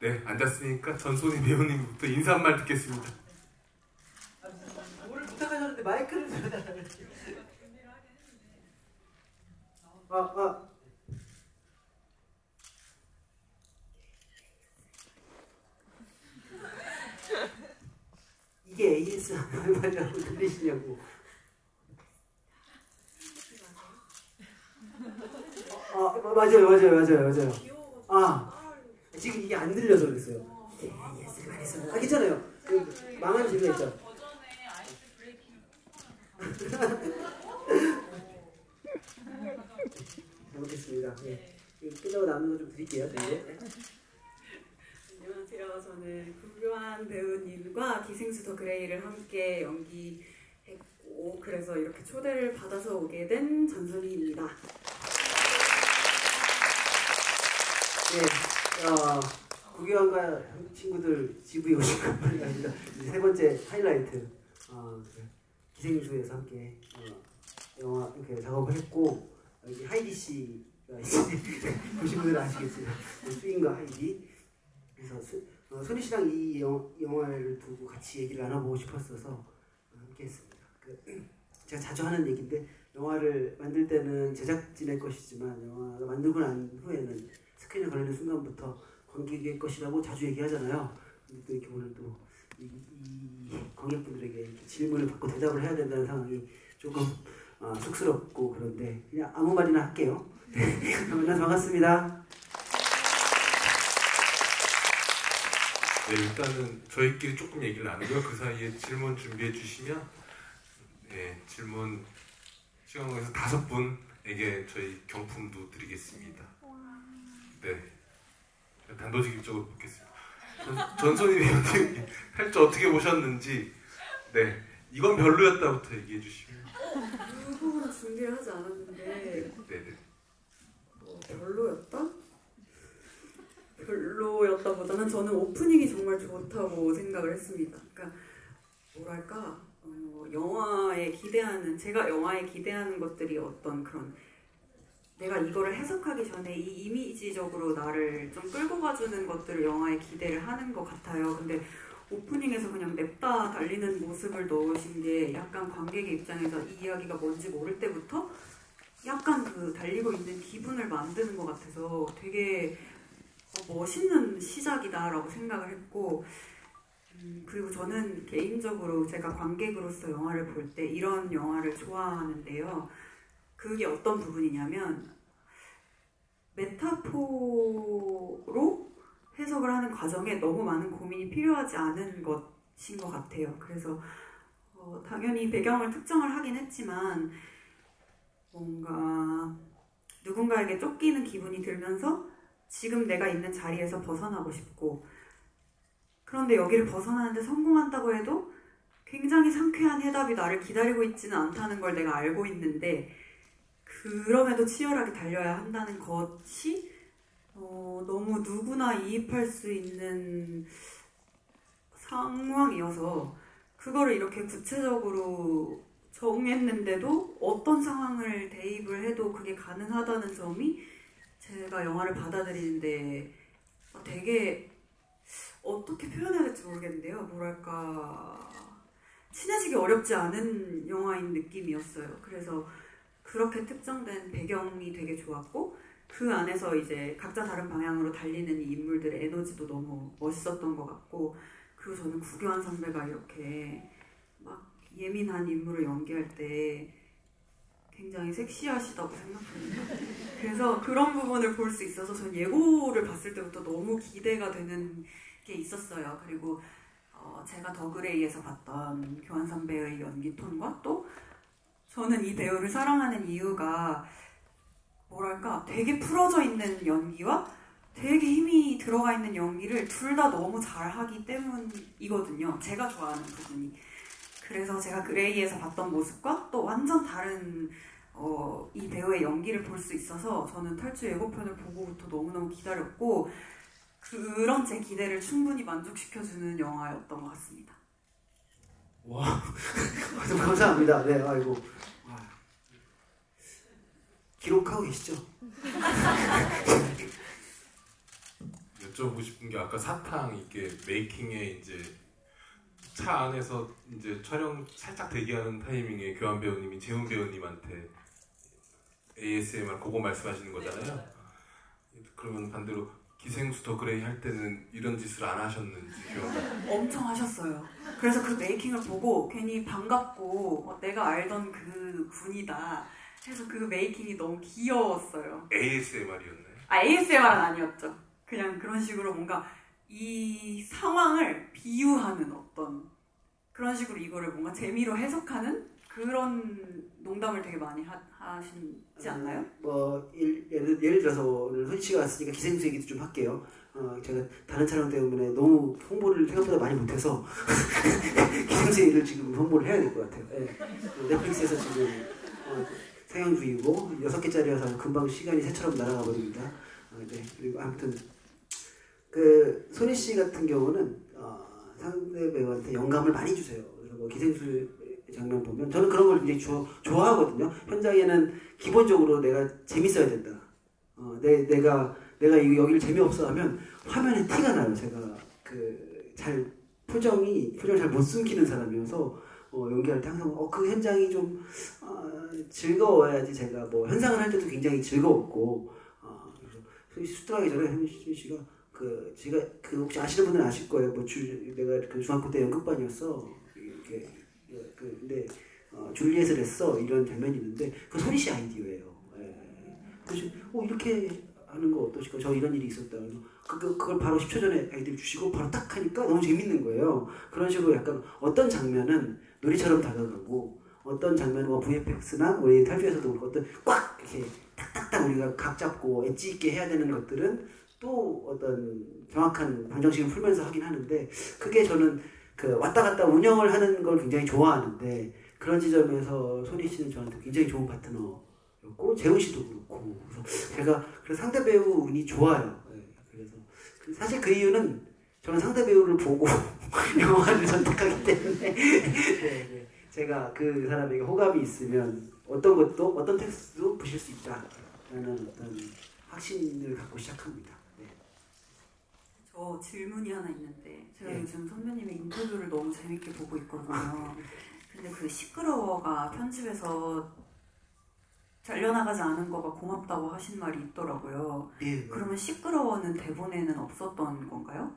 네, 앉았으니까 전소니 배우님부터 인사 한 말 듣겠습니다. 뭐를 부탁하셨는데 마이크를 들어달라고. 이게 ASMR이라고 들리시냐고. 맞아요. 지금 이게 안 들려서 그랬어요. ASMR. 괜찮아요. 그 망한 재미가 있죠. 버전의 아이스 브레이킹. 잘 먹겠습니다. 네. 끝나고 남는 거 좀 드릴게요. 네. 안녕하세요. 저는 구교환 배우님과 기생수 더 그레이를 함께 연기했고 그래서 이렇게 초대를 받아서 오게 된 전소니입니다. 네, 구교환과 친구들 지부에 오신 겁니다. 세 번째 하이라이트 기생수에서 함께 영화 이렇게 작업을 했고 여기 하이디 씨가 보신 분들은 아시겠지만 수인과 하이디. 그래서 소니 씨랑 이 영화를 두고 같이 얘기를 나눠보고 싶었어서 함께했습니다. 제가 자주 하는 얘기인데 영화를 만들 때는 제작진의 것이지만 영화가 만들고 난 후에는 스크린에 걸리는 순간부터 관객의 것이라고 자주 얘기하잖아요. 근데 또 이렇게 오늘 또 이 관객분들에게 이렇게 질문을 받고 대답을 해야 된다는 상황이 조금 쑥스럽고 그런데 그냥 아무 말이나 할게요. 만나서 반갑습니다. 네, 일단은 저희끼리 조금 얘기를 나누고요. 그 사이에 질문 준비해 주시면 네, 질문 시간에서 5분에게 저희 경품도 드리겠습니다. 네, 단도직입적으로 묻겠습니다. 전소니 배우님 할줄 어떻게 보셨는지 네, 이건 별로였다부터 얘기해 주시면. 누구나 준비를 하지 않았는데 네네. 별로였다? 별로였다보다는 저는 오프닝이 정말 좋다고 생각을 했습니다. 그러니까 뭐랄까 영화에 기대하는 제가 영화에 기대하는 것들이 어떤 그런 내가 이거를 해석하기 전에 이 이미지적으로 나를 좀 끌고 가주는 것들을 영화에 기대를 하는 것 같아요. 근데 오프닝에서 그냥 냅다 달리는 모습을 넣으신 게 약간 관객의 입장에서 이 이야기가 뭔지 모를 때부터 약간 그 달리고 있는 기분을 만드는 것 같아서 되게 멋있는 시작이다라고 생각을 했고 그리고 저는 개인적으로 제가 관객으로서 영화를 볼 때 이런 영화를 좋아하는데요. 그게 어떤 부분이냐면 메타포로 해석을 하는 과정에 너무 많은 고민이 필요하지 않은 것인 것 같아요. 그래서 당연히 배경을 특정을 하긴 했지만 뭔가 누군가에게 쫓기는 기분이 들면서 지금 내가 있는 자리에서 벗어나고 싶고 그런데 여기를 벗어나는데 성공한다고 해도 굉장히 상쾌한 해답이 나를 기다리고 있지는 않다는 걸 내가 알고 있는데 그럼에도 치열하게 달려야 한다는 것이 너무 누구나 이입할 수 있는 상황이어서 그거를 이렇게 구체적으로 정했는데도 어떤 상황을 대입을 해도 그게 가능하다는 점이 제가 영화를 받아들이는데 되게 어떻게 표현해야 될지 모르겠는데요. 뭐랄까 친해지기 어렵지 않은 영화인 느낌이었어요. 그래서 그렇게 특정된 배경이 되게 좋았고 그 안에서 이제 각자 다른 방향으로 달리는 이 인물들의 에너지도 너무 멋있었던 것 같고 그리고 저는 구교환 선배가 이렇게 막 예민한 인물을 연기할 때 굉장히 섹시하시다고 생각합니다. 그래서 그런 부분을 볼 수 있어서 전 예고를 봤을 때부터 너무 기대가 되는 게 있었어요. 그리고 제가 더 그레이에서 봤던 교환 선배의 연기 톤과 또 저는 이 배우를 사랑하는 이유가 뭐랄까 되게 풀어져 있는 연기와 되게 힘이 들어가 있는 연기를 둘 다 너무 잘하기 때문이거든요. 제가 좋아하는 부분이. 그래서 제가 그레이에서 봤던 모습과 또 완전 다른 이 배우의 연기를 볼 수 있어서 저는 탈주 예고편을 보고부터 너무너무 기다렸고 그런 제 기대를 충분히 만족시켜주는 영화였던 것 같습니다. 와, 감사합니다. 네, 아이고. 기록하고 계시죠? 여쭤보고 싶은 게 아까 사탕 이게 메이킹에 이제 차 안에서 이제 촬영 살짝 대기하는 타이밍에 교환 배우님이 재훈 배우님한테 ASMR 그거 말씀하시는 거잖아요. 그러면 반대로 기생수 더 그레이 할 때는 이런 짓을 안 하셨는지 교환. 엄청 하셨어요. 그래서 그 메이킹을 보고 괜히 반갑고 내가 알던 그 분이다 해서 그 메이킹이 너무 귀여웠어요. ASMR이었나요? ASMR은 아니었죠. 그냥 그런 식으로 뭔가 이 상황을 비유하는 어떤 그런 식으로 이거를 뭔가 재미로 해석하는 그런 농담을 되게 많이 하시지 않나요? 뭐 예를 들어서 오늘 손 씨가 왔으니까 기생수 얘기도 좀 할게요. 제가 다른 촬영 때문에 너무 홍보를 생각보다 많이 못해서 기생수 얘기를 지금 홍보를 해야 될 것 같아요. 네. 넷플릭스에서 지금 상영 중이고 6개짜리여서 금방 시간이 새처럼 날아가 버립니다. 네. 그리고 아무튼 그 손희 씨 같은 경우는 상대 배우한테 영감을 많이 주세요. 그래서 뭐 기생수 장면 보면 저는 그런 걸 굉장히 좋아하거든요. 현장에는 기본적으로 내가 재밌어야 된다. 내가 여기를 재미없어 하면 화면에 티가 나요. 제가 표정을 잘 못 숨기는 사람이어서 연기할 때 항상 그 현장이 좀 즐거워야지 제가 뭐 현상을 할 때도 굉장히 즐거웠고 그래서 수술하기 전에 현희 씨가 제가 혹시 아시는 분들은 아실 거예요. 뭐 내가 그 중학교 때 연극반이었어. 근데 줄리엣을 했어. 이런 장면이 있는데 그 손희 씨 아이디어예요. 예. 그래서 이렇게 하는 거 어떠실까? 저 이런 일이 있었다. 그걸 바로 10초 전에 아이디어 주시고 바로 딱 하니까 너무 재밌는 거예요. 그런 식으로 약간 어떤 장면은 놀이처럼 다가가고 어떤 장면은 뭐 VFX나 우리 탈주에서도 그렇고 어떤 꽉 이렇게 딱딱딱 우리가 각 잡고 엣지 있게 해야 되는 것들은 또 어떤 정확한 방정식을 풀면서 하긴 하는데 그게 저는 왔다 갔다 운영을 하는 걸 굉장히 좋아하는데 그런 지점에서 손희 씨는 저한테 굉장히 좋은 파트너였고 재훈 씨도 그렇고 그래서 상대 배우 운이 좋아요. 네, 그래서 사실 그 이유는 저는 상대 배우를 보고 영화를 선택하기 때문에 네, 제가 그 사람에게 호감이 있으면 어떤 텍스트도 보실 수 있다라는 어떤 확신을 갖고 시작합니다. 저 질문이 하나 있는데 제가 네. 요즘 선배님의 인터뷰를 너무 재밌게 보고 있거든요. 근데 그 시끄러워가 편집에서 잘려나가지 않은 거가 고맙다고 하신 말이 있더라고요. 네. 그러면 시끄러워는 대본에는 없었던 건가요?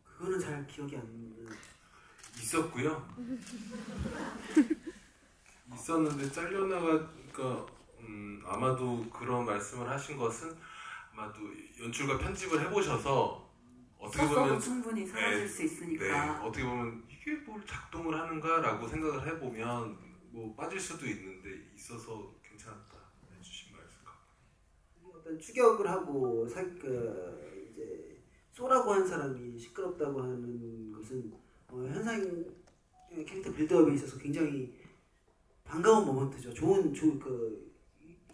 그거는 잘 기억이 안 나요. 있었고요. 있었는데 잘려나가니까 아마도 그런 말씀을 하신 것은 아마도 연출과 편집을 해보셔서 어떻게 보면 충분히 사라질 수 있으니까. 네, 어떻게 보면 이게 뭘 작동을 하는가라고 생각을 해보면 뭐 빠질 수도 있는데 있어서 괜찮았다 해주신 말씀 같고. 어떤 추격을 하고 이제 쏘라고 한 사람이 시끄럽다고 하는 것은 현상 캐릭터 빌드업에 있어서 굉장히 반가운 모먼트죠.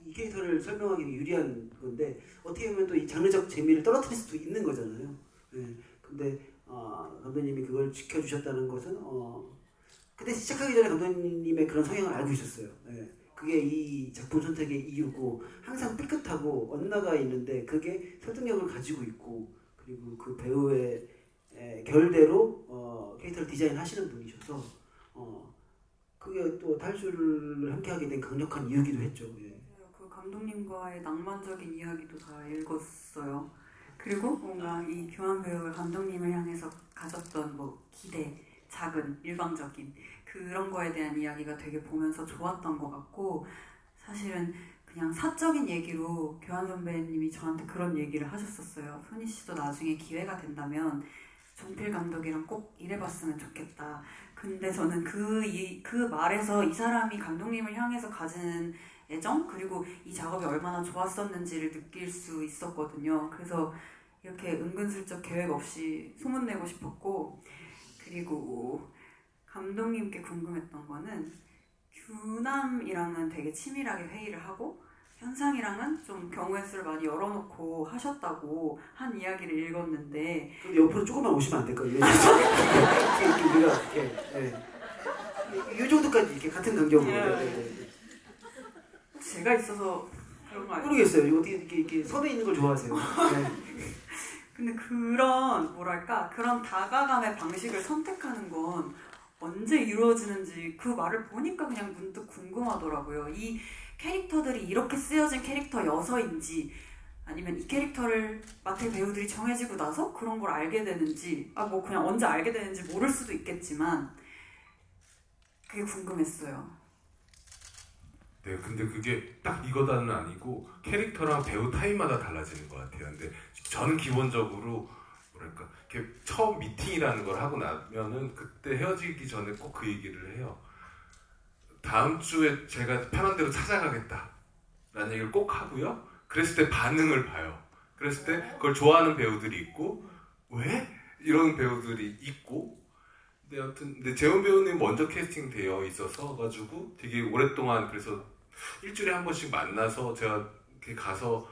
이 캐릭터를 설명하기 유리한 건데 어떻게 보면 또 이 장르적 재미를 떨어뜨릴 수도 있는 거잖아요. 네. 근데 감독님이 그걸 지켜주셨다는 것은 그때 시작하기 전에 감독님의 그런 성향을 알고 있었어요. 네. 그게 이 작품 선택의 이유고 항상 삐끗하고 엇나가 있는데 그게 설득력을 가지고 있고 그리고 그 배우의 결대로 캐릭터를 디자인하시는 분이셔서 그게 또 탈주를 함께하게 된 강력한 이유기도 했죠. 예. 그 감독님과의 낭만적인 이야기도 다 읽었어요. 그리고 뭔가 이 교환 배우가 감독님을 향해서 가졌던 뭐 기대, 작은, 일방적인 그런 거에 대한 이야기가 되게 보면서 좋았던 것 같고 사실은 그냥 사적인 얘기로 교환 선배님이 저한테 그런 얘기를 하셨었어요. 손희 씨도 나중에 기회가 된다면 종필 감독이랑 꼭 일해봤으면 좋겠다. 근데 저는 그 말에서 이 사람이 감독님을 향해서 가진 애정 그리고 이 작업이 얼마나 좋았었는지를 느낄 수 있었거든요. 그래서 이렇게 은근슬쩍 계획 없이 소문내고 싶었고 그리고 감독님께 궁금했던 거는 규남이랑은 되게 치밀하게 회의를 하고 현상이랑은 좀 경우의 수를 많이 열어놓고 하셨다고 한 이야기를 읽었는데 근데 옆으로 조금만 오시면 안 될까요? 우리가 이렇게 이 정도까지 이렇게 같은 간격으로 혹시 제가 있어서 그런 거 아니에요? 모르겠어요. 이거 어떻게 이렇게 선에 있는 걸 좋아하세요? 네. 근데 그런 뭐랄까 그런 다가감의 방식을 선택하는 건 언제 이루어지는지 그 말을 보니까 그냥 문득 궁금하더라고요. 이 캐릭터들이 이렇게 쓰여진 캐릭터여서인지 아니면 이 캐릭터를 맡을 배우들이 정해지고 나서 그런 걸 알게 되는지 뭐 그냥 언제 알게 되는지 모를 수도 있겠지만 그게 궁금했어요. 네, 근데 그게 딱 이거다는 아니고 캐릭터랑 배우 타입마다 달라지는 것 같아요. 근데 저는 기본적으로 뭐랄까 이렇게 처음 미팅이라는 걸 하고 나면은 그때 헤어지기 전에 꼭 그 얘기를 해요. 다음 주에 제가 편한 대로 찾아가겠다라는 얘기를 꼭 하고요. 그랬을 때 반응을 봐요. 그랬을 때 그걸 좋아하는 배우들이 있고 왜? 이런 배우들이 있고 근데 아무튼 근데 재훈 배우님 먼저 캐스팅 되어 있어서 가지고 되게 오랫동안 그래서 일주일에 한 번씩 만나서 제가 이렇게 가서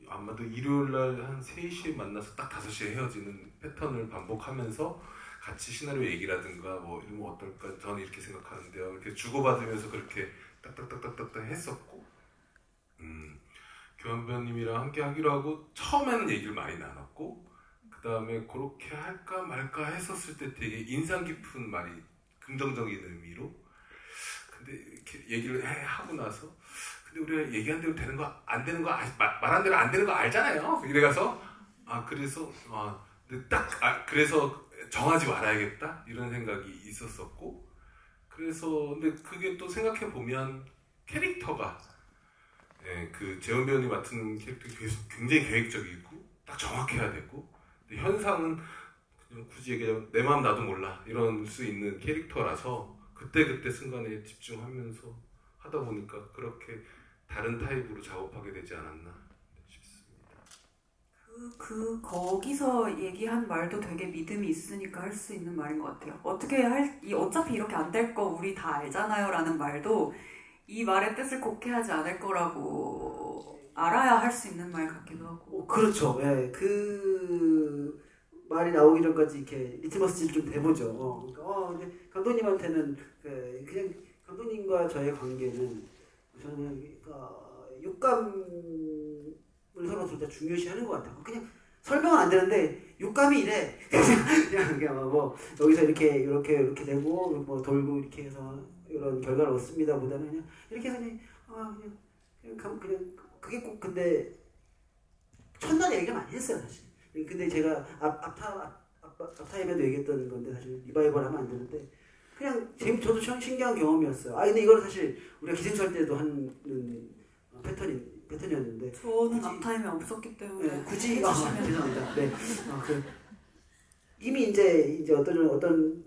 아마도 일요일날 한 3시에 만나서 딱 5시에 헤어지는 패턴을 반복하면서 같이 시나리오 얘기라든가 뭐 이런 거 어떨까 저는 이렇게 생각하는데요. 이렇게 주고받으면서 그렇게 딱딱딱딱딱 했었고 교환 배우님이랑 함께 하기로 하고 처음에는 얘기를 많이 나눴고 그 다음에 그렇게 할까 말까 했었을 때 되게 인상 깊은 말이 긍정적인 의미로 근데 이렇게 얘기를 하고 나서 근데 우리가 얘기한 대로 되는 거 안 되는 거 말한 대로 안 되는 거 알잖아요. 이래가서 그래서 근데 그래서 정하지 말아야겠다 이런 생각이 있었었고 그래서 근데 그게 또 생각해 보면 캐릭터가 그 재훈 배우님 맡은 캐릭터 굉장히 계획적이고 딱 정확해야 되고 근데 현상은 그냥 굳이 얘기하면 내 마음 나도 몰라 이런 수 있는 캐릭터라서 그때 순간에 집중하면서 하다 보니까 그렇게 다른 타입으로 작업하게 되지 않았나 싶습니다. 거기서 얘기한 말도 되게 믿음이 있으니까 할 수 있는 말인 것 같아요. 어차피 이렇게 안 될 거 우리 다 알잖아요 라는 말도 이 말의 뜻을 곡해하지 않을 거라고 알아야 할 수 있는 말 같기도 하고. 그렇죠. 예, 그 말이 나오기 전까지 이렇게 리트머스를 좀 대보죠. 근데 감독님한테는 그냥 감독님과 저의 관계는 저는 육감을 서로 둘 다 중요시하는 것 같아요. 그냥 설명은 안 되는데 육감이 이래. 그냥 뭐 여기서 이렇게 되고 뭐 돌고 이렇게 해서 이런 결과를 얻습니다보다는 그냥 이렇게 해서 그냥 그게 꼭 근데 첫날 얘기를 많이 했어요 사실. 근데 제가 앞타임에도 얘기했던 건데 사실 리바이벌 하면 안 되는데 그냥 저도 신기한 경험이었어요. 근데 이거는 사실 우리가 기생충 할 때도 하는 패턴이었는데 저는 앞타임에 없었기 때문에 네, 굳이 죄송합니다. 네, 이미 이제 어떤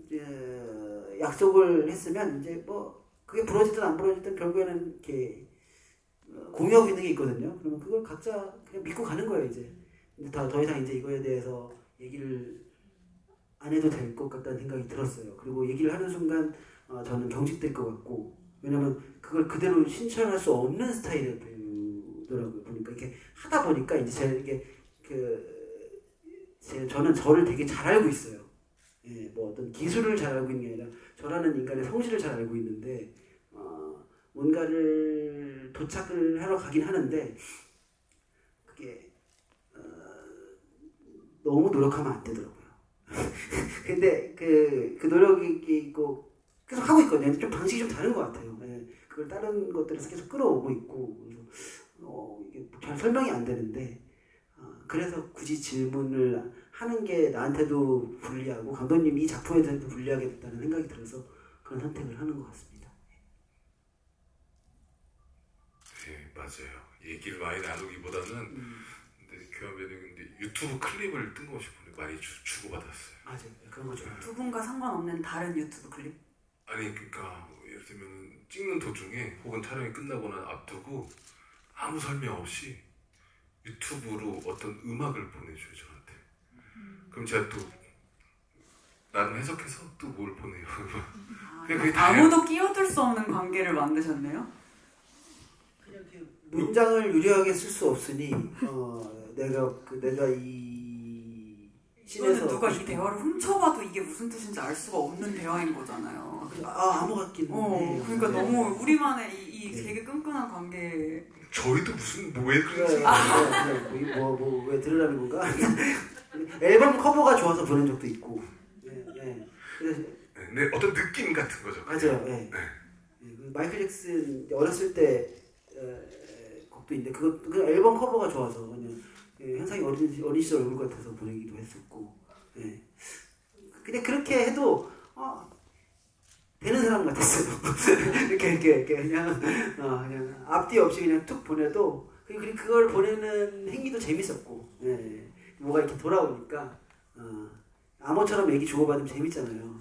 약속을 했으면 이제 뭐 그게 부러지든 안 부러지든 결국에는 이렇게 공유하고 있는 게 있거든요. 그러면 그걸 각자 그냥 믿고 가는 거예요 이제. 근데 더 이상 이제 이거에 대해서 얘기를 안 해도 될 것 같다는 생각이 들었어요. 그리고 얘기를 하는 순간 저는 경직될 것 같고 왜냐면 그걸 그대로 신청할 수 없는 스타일의 배우더라고요. 보니까 이렇게 하다 보니까 이제 저는 저를 되게 잘 알고 있어요. 예, 뭐 어떤 기술을 잘 알고 있는 게 아니라 저라는 인간의 성질을 잘 알고 있는데 뭔가를 도착을 하러 가긴 하는데 그게 너무 노력하면 안 되더라고요. 근데 그 노력이 있고 계속 하고 있거든요. 좀 방식이 좀 다른 것 같아요. 예, 그걸 다른 것들에서 계속 끌어오고 있고 그래서 이게 잘 설명이 안 되는데 그래서 굳이 질문을 하는 게 나한테도 불리하고 감독님이 이 작품에 대해서도 불리하게 됐다는 생각이 들어서 그런 선택을 하는 것 같습니다. 네, 맞아요. 얘기를 많이 나누기보다는 근데 교환 배우님 유튜브 클립을 뜬금없이 많이 주고받았어요. 맞아요. 그런 거죠. 두 분과 상관없는 다른 유튜브 클립? 아니 그러니까 예를 들면 찍는 도중에 혹은 촬영이 끝나거나 앞두고 아무 설명 없이 유튜브로 어떤 음악을 보내줘요 저한테. 그럼 제가 또 나름 해석해서 또 뭘 보내요. 그게 아무도 끼어들 수 없는 관계를 만드셨네요. 그냥 문장을 유려하게 쓸 수 없으니 내가 이 이거는 누가 이 대화를 훔쳐봐도 이게 무슨 뜻인지 알 수가 없는 대화인 거잖아요. 아무 같긴 해. 그러니까 너무 우리만의 이 이 되게 끈끈한 관계. 저희도 무슨 왜 그래, 그런지 왜 들으라는 건가? 앨범 커버가 좋아서 보낸 적도 있고. 그래서 네, 어떤 느낌 같은 거죠. 맞아요. 그 마이클 잭슨 어렸을 때 곡도 있는데 그 앨범 커버가 좋아서 그냥 현상이 어린 시절 얼굴 같아서 보내기도 했었고. 근데 그렇게 해도 되는 사람 같았어요. 이렇게 그냥 앞뒤 없이 그냥 툭 보내도 그걸 보내는 행위도 재밌었고. 뭐가 이렇게 돌아오니까 암호처럼 얘기 주고받으면 재밌잖아요.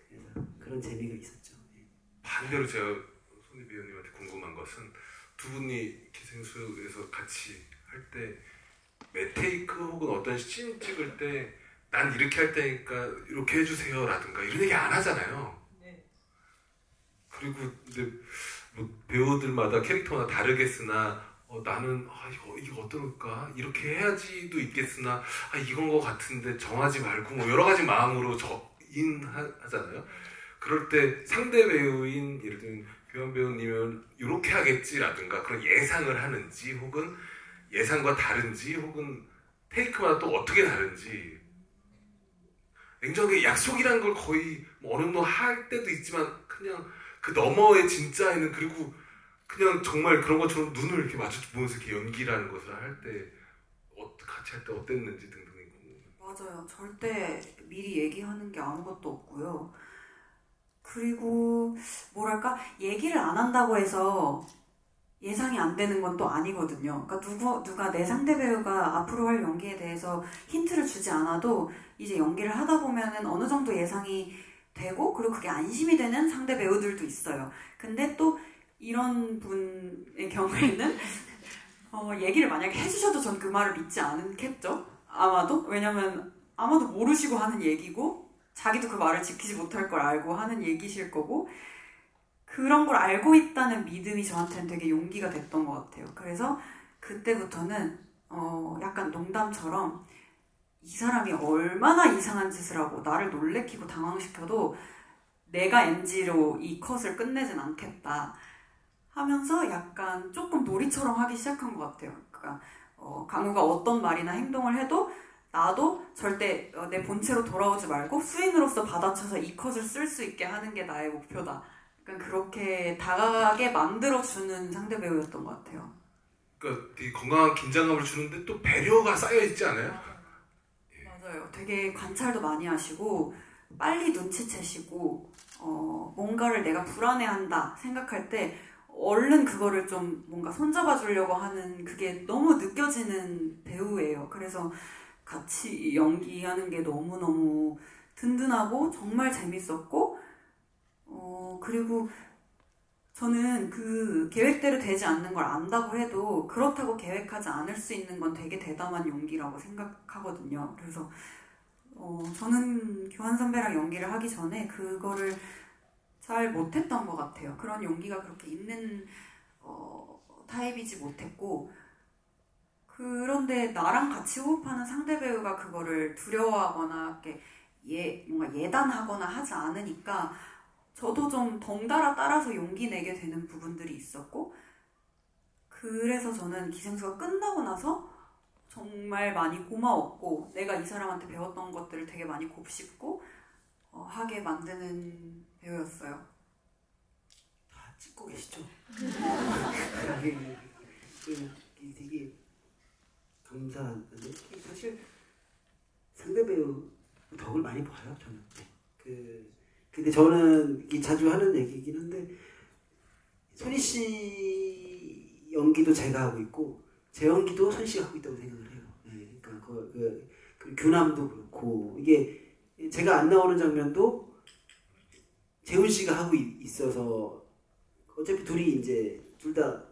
그래서 그런 재미가 있었죠. 반대로 제가 손희 배우님한테 궁금한 것은 두 분이 기생수에서 같이 할 때 매테이크 혹은 어떤 씬 찍을 때 난 이렇게 할 테니까 이렇게 해주세요 라든가 이런 얘기 안 하잖아요. 네. 그리고 근데 뭐 배우들마다 캐릭터나 다르겠으나 나는 이거 어떨까 이렇게 해야지도 있겠으나 이건 거 같은데 정하지 말고 뭐 여러 가지 마음으로 하잖아요. 그럴 때 상대 배우인 예를 들면 교환 배우님은 이렇게 하겠지라든가 그런 예상을 하는지 혹은 예상과 다른지 혹은 테이크마다 또 어떻게 다른지 냉정하게 약속이란 걸 거의 어느 정도 할 때도 있지만 그냥 그 너머의 진짜에는 그리고 그냥 정말 그런 것처럼 눈을 이렇게 마주보면서 이렇게 연기라는 것을 할 때 같이 할 때 어땠는지 등등이고. 맞아요. 절대 미리 얘기하는 게 아무것도 없고요. 그리고 뭐랄까 얘기를 안 한다고 해서 예상이 안 되는 건 또 아니거든요. 그러니까 누가 내 상대 배우가 앞으로 할 연기에 대해서 힌트를 주지 않아도 이제 연기를 하다 보면은 어느 정도 예상이 되고 그리고 그게 안심이 되는 상대 배우들도 있어요. 근데 또 이런 분의 경우에는 얘기를 만약에 해주셔도 전 그 말을 믿지 않겠죠? 아마도? 왜냐면 아마도 모르시고 하는 얘기고 자기도 그 말을 지키지 못할 걸 알고 하는 얘기실 거고 그런 걸 알고 있다는 믿음이 저한테는 되게 용기가 됐던 것 같아요. 그래서 그때부터는 약간 농담처럼 이 사람이 얼마나 이상한 짓을 하고 나를 놀래키고 당황시켜도 내가 NG로 이 컷을 끝내진 않겠다 하면서 약간 조금 놀이처럼 하기 시작한 것 같아요. 그러니까 강우가 어떤 말이나 행동을 해도 나도 절대 내 본체로 돌아오지 말고 수인으로서 받아쳐서 이 컷을 쓸 수 있게 하는 게 나의 목표다. 약간 그렇게 다가가게 만들어주는 상대 배우였던 것 같아요. 그러니까 되게 건강한 긴장감을 주는데 또 배려가 쌓여있지 않아요? 맞아요. 되게 관찰도 많이 하시고 빨리 눈치채시고 뭔가를 내가 불안해한다 생각할 때 얼른 그거를 좀 뭔가 손잡아 주려고 하는 그게 너무 느껴지는 배우예요. 그래서 같이 연기하는 게 너무너무 든든하고 정말 재밌었고 그리고 저는 그 계획대로 되지 않는 걸 안다고 해도 그렇다고 계획하지 않을 수 있는 건 되게 대담한 용기라고 생각하거든요. 그래서 저는 교환 선배랑 연기를 하기 전에 그거를 잘 못했던 것 같아요. 그런 용기가 그렇게 있는 타입이지 못했고 그런데 나랑 같이 호흡하는 상대 배우가 그거를 두려워하거나 뭔가 예단하거나 하지 않으니까 저도 좀 덩달아 따라서 용기 내게 되는 부분들이 있었고 그래서 저는 기생수가 끝나고 나서 정말 많이 고마웠고 내가 이 사람한테 배웠던 것들을 되게 많이 곱씹고 하게 만드는 배우였어요. 다 찍고 계시죠? 되게 감사한데 사실 상대 배우 덕을 많이 봐요 저는. 근데 저는 자주 하는 얘기긴 한데 손희 씨 연기도 제가 하고 있고 제 연기도 손희 씨가 하고 있다고 생각을 해요. 그러니까 그 교남도 그렇고 이게 제가 안 나오는 장면도 재훈 씨가 하고 있어서 어차피 둘이 이제 둘 다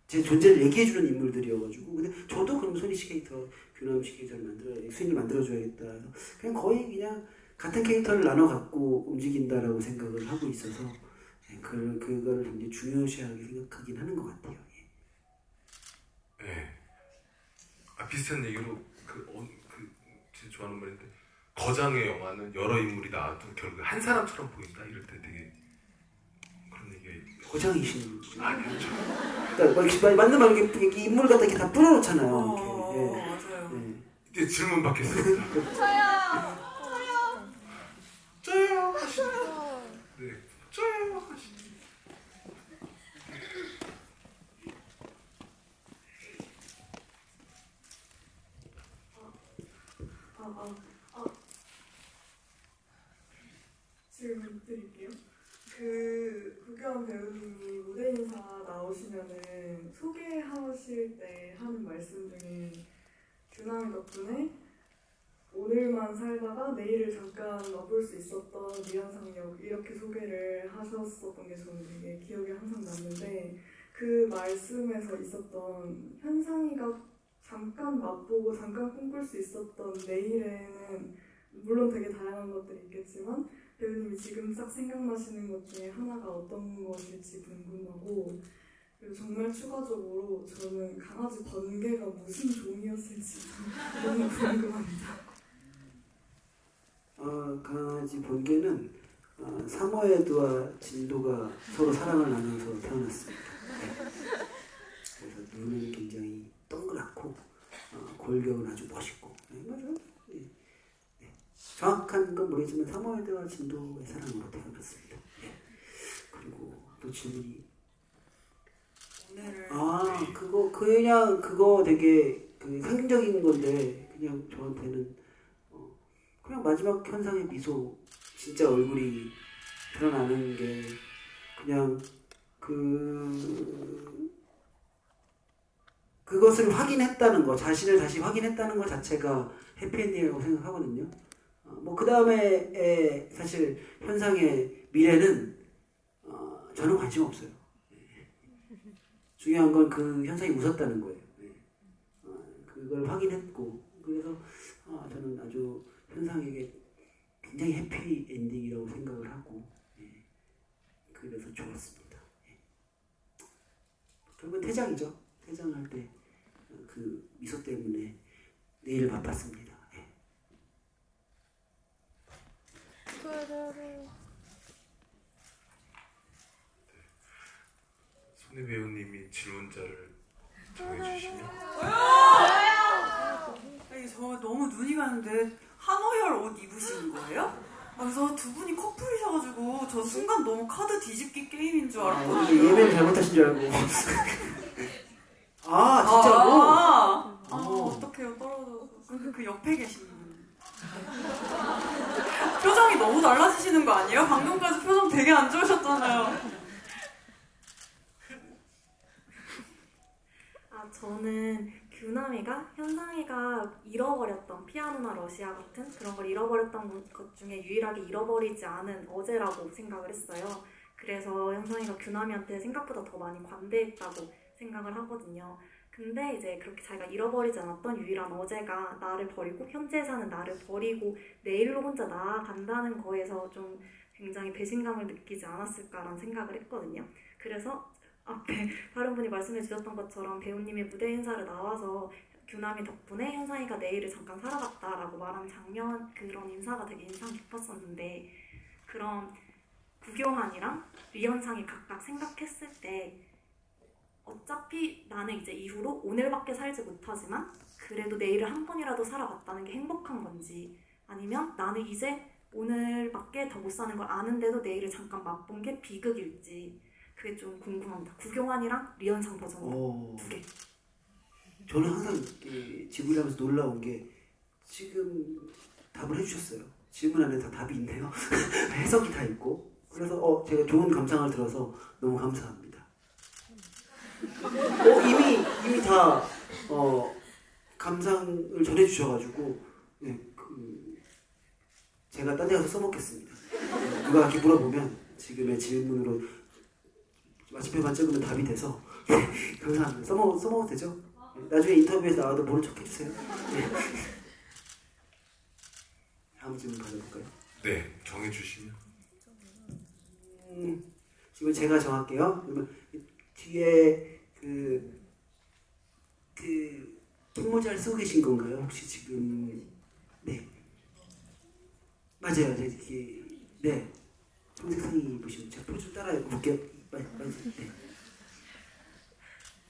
제 존재를 얘기해주는 인물들이어가지고 근데 저도 그럼 손희 씨 캐릭터, 교남 씨 캐릭터를 수인을 만들어줘야겠다. 그냥 거의 그냥 같은 캐릭터를 나눠 갖고 움직인다라고 생각을 하고 있어서 그거를 굉장히 중요시하게 생각하긴 하는 것 같아요. 네. 비슷한 얘기로 제가 좋아하는 말인데 거장의 영화는 여러 인물이 나와도 결국 한 사람처럼 보인다 이럴 때 되게 그런 그런 얘기가 있죠. 고장이신. 아 그렇죠. 그러니까 막 이렇게 맞는 말 이렇게 인물 갖다 이렇게 다 뿌려놓잖아요. 이렇게. 맞아요. 네. 이제 질문 받겠습니다. 저요 하시네. 네, 저요 하시네. 질문 드릴게요. 그 구경 배우님이 무대 인사 나오시면은 소개하실 때 하는 말씀 중에 규남이 덕분에 오늘만 살다가 내일을 잠깐 맛볼 수 있었던 미완상역 이렇게 소개를 하셨었던 게 저는 되게 기억에 항상 남는데 그 말씀에서 있었던 현상이가 잠깐 맛보고 잠깐 꿈꿀 수 있었던 내일에는 물론 되게 다양한 것들이 있겠지만 배우님이 지금 딱 생각나시는 것 중에 하나가 어떤 것일지 궁금하고 그리고 정말 추가적으로 저는 강아지 번개가 무슨 종이었을지 너무 궁금합니다. 강아지 번개는 사모예드와 진도가 서로 사랑을 나누면서 태어났습니다. 그래서 눈은 굉장히 동그랗고 골격은 아주 멋있고 맞아요. 정확한 건 모르겠지만 사모예드와 진도의 사랑으로 태어났습니다. 그리고 또 질문이 그거 그냥 그거 되게 그 상징적인 건데 그냥 저한테는 그냥 마지막 현상의 미소 진짜 얼굴이 드러나는 게 그냥 그것을 확인했다는 거 자신을 다시 확인했다는 것 자체가 해피엔딩이라고 생각하거든요. 뭐 그 다음에 사실 현상의 미래는 저는 관심 없어요. 중요한 건 그 현상이 웃었다는 거예요. 그걸 확인했고 그래서 저는 아주 현상에게 굉장히 해피 엔딩이라고 생각을 하고 그래서 좋았습니다. 결국은 퇴장이죠. 퇴장할 때 그 미소 때문에 내일을 바빴습니다. 손희 배우님이 질문자를 정해주시면 저 너무 눈이 가는데 한오열 옷 입으신 거예요? 그래서 두 분이 커플이셔가지고 저 순간 너무 카드 뒤집기 게임인 줄 알았거든요. 예매를 잘못하신 줄 알고. 진짜로? 어떡해요, 떨어져서. 그 옆에 계신 분. 표정이 너무 달라지시는 거 아니에요? 방금까지 표정 되게 안 좋으셨잖아요. 저는 규남이가 현상이가 잃어버렸던 피아노나 러시아 같은 그런 걸 잃어버렸던 것 중에 유일하게 잃어버리지 않은 어제라고 생각을 했어요. 그래서 현상이가 규남이한테 생각보다 더 많이 관대했다고 생각을 하거든요. 근데 이제 그렇게 자기가 잃어버리지 않았던 유일한 어제가 나를 버리고 현재 사는 나를 버리고 내일로 혼자 나아간다는 거에서 좀 굉장히 배신감을 느끼지 않았을까라는 생각을 했거든요. 그래서 앞에 다른 분이 말씀해 주셨던 것처럼 배우님이 무대 인사를 나와서 규남이 덕분에 현상이가 내일을 잠깐 살아갔다라고 말한 장면 그런 인사가 되게 인상 깊었었는데 그런 구교환이랑 리현상이 각각 생각했을 때 어차피 나는 이제 이후로 오늘밖에 살지 못하지만 그래도 내일을 한 번이라도 살아갔다는 게 행복한 건지 아니면 나는 이제 오늘밖에 더 못 사는 걸 아는데도 내일을 잠깐 맛본 게 비극일지 그게 좀 궁금합니다. 구경환이랑 리현상 버전으로 두 개. 저는 항상 질문을 하면서 놀라운 게 지금 답을 해주셨어요. 질문 안에 다 답이 있네요. 해석이 다 있고 그래서 제가 좋은 감상을 들어서 너무 감사합니다. 이미 다 감상을 전해주셔가지고 제가 딴 데 가서 써먹겠습니다. 누가 이렇게 물어보면 지금의 질문으로 마침표만 찍으면 답이 돼서 감사합니다. 써먹어도 되죠? 나중에 인터뷰에서 나와도 모른 척 해주세요. 다음 질문 받아볼까요? 네, 정해주시면. 지금 제가 정할게요. 그러면 뒤에 그 흰모자를 쓰고 계신 건가요? 혹시 지금 네 맞아요. 이렇게 네 흰색 상의 입으시면 제가 포즈 따라 볼게요. 빨리 네.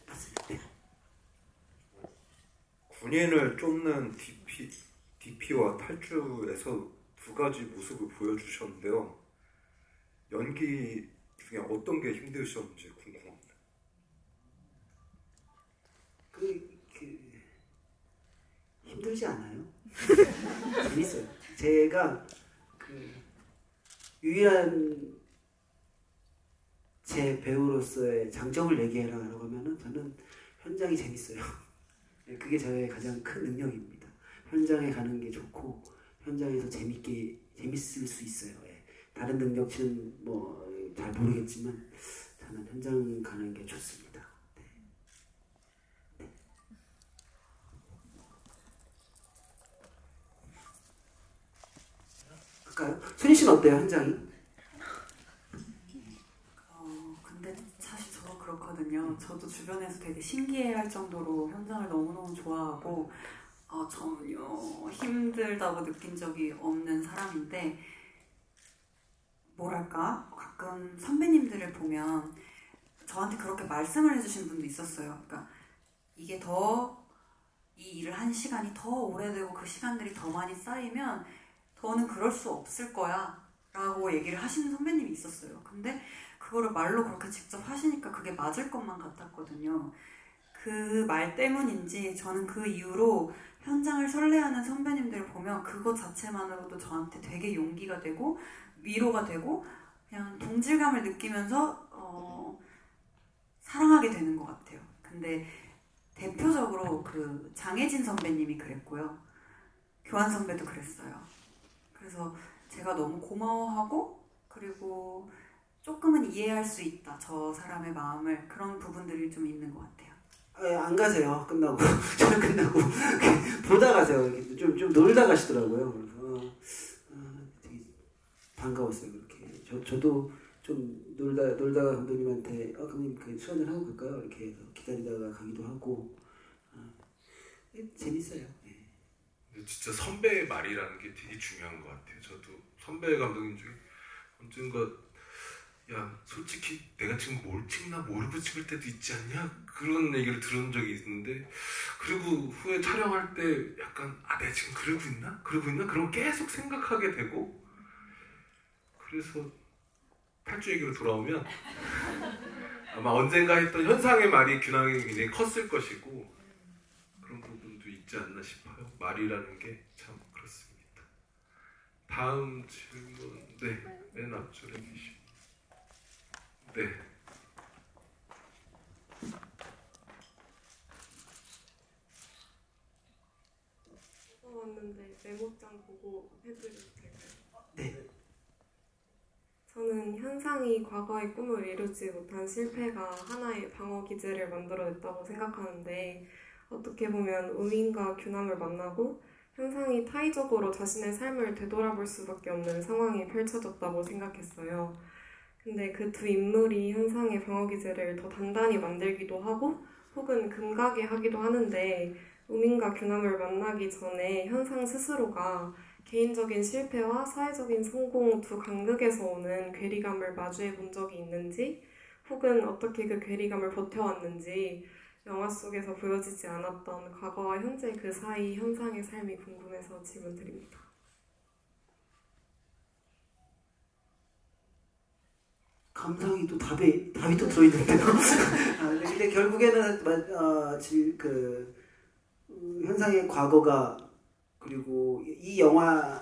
맞습니다. 네. 군인을 쫓는 DP와 탈주에서 두 가지 모습을 보여주셨는데요. 연기 중에 어떤 게 힘드셨는지 궁금합니다. 힘들지 않아요? 재밌어요. 제가 유일한 제 배우로서의 장점을 얘기해라라고 하면은 저는 현장이 재밌어요. 그게 저의 가장 큰 능력입니다. 현장에 가는 게 좋고 현장에서 재밌을 수 있어요. 다른 능력치는 뭐 잘 모르겠지만 저는 현장 가는 게 좋습니다. 네. 할까요? 순희 씨는 어때요, 현장이? 근데 사실 저도 그렇거든요. 저도 주변에서 되게 신기해할 정도로 현장을 너무너무 좋아하고 전혀 힘들다고 느낀 적이 없는 사람인데 뭐랄까 가끔 선배님들을 보면 저한테 그렇게 말씀을 해주신 분도 있었어요. 그러니까 이게 이 일을 한 시간이 더 오래되고 그 시간들이 더 많이 쌓이면 더는 그럴 수 없을 거야 라고 얘기를 하시는 선배님이 있었어요. 근데 그거를 말로 그렇게 직접 하시니까 그게 맞을 것만 같았거든요. 그 말 때문인지 저는 그 이후로 현장을 설레하는 선배님들을 보면 그것 자체만으로도 저한테 되게 용기가 되고 위로가 되고 그냥 동질감을 느끼면서 사랑하게 되는 것 같아요. 근데 대표적으로 그 장혜진 선배님이 그랬고요. 교환 선배도 그랬어요. 그래서 제가 너무 고마워하고 그리고 조금은 이해할 수 있다. 저 사람의 마음을. 그런 부분들이 좀 있는 것 같아요. 안 가세요. 끝나고. 저는 끝나고 보다 가세요. 좀 놀다 가시더라고요. 그래서 되게 반가웠어요. 그렇게. 저도 좀 놀다가 감독님한테 감독님 술 한잔 하고 갈까요? 이렇게 해서 기다리다가 가기도 하고 재밌어요. 네. 진짜 선배의 말이라는 게 되게 중요한 것 같아요. 저도 선배 감독님 중에 언젠가 야 솔직히 내가 지금 뭘 찍나 모르고 찍을 때도 있지 않냐? 그런 얘기를 들은 적이 있는데 그리고 후에 촬영할 때 약간 내가 지금 그러고 있나? 그럼 계속 생각하게 되고 그래서 탈주 얘기로 돌아오면 아마 언젠가 했던 현상의 말이 균형이 굉장히 컸을 것이고 그런 부분도 있지 않나 싶어요. 말이라는 게 참 그렇습니다. 다음 질문 맨 앞줄에 계십니다. 네. 왔는데 메모장 보고 해드려도 될까요? 네. 저는 현상이 과거의 꿈을 이루지 못한 실패가 하나의 방어 기제를 만들어냈다고 생각하는데 어떻게 보면 우민과 규남을 만나고 현상이 타의적으로 자신의 삶을 되돌아볼 수밖에 없는 상황이 펼쳐졌다고 생각했어요. 근데 그 두 인물이 현상의 방어 기제를 더 단단히 만들기도 하고 혹은 금가게 하기도 하는데 우민과 규남을 만나기 전에 현상 스스로가 개인적인 실패와 사회적인 성공 두 간극에서 오는 괴리감을 마주해 본 적이 있는지 혹은 어떻게 그 괴리감을 버텨왔는지 영화 속에서 보여지지 않았던 과거와 현재 그 사이 현상의 삶이 궁금해서 질문 드립니다. 감상이 또 답이 또 들어있는데요. 근데 결국에는 현상의 과거가 그리고 이 영화의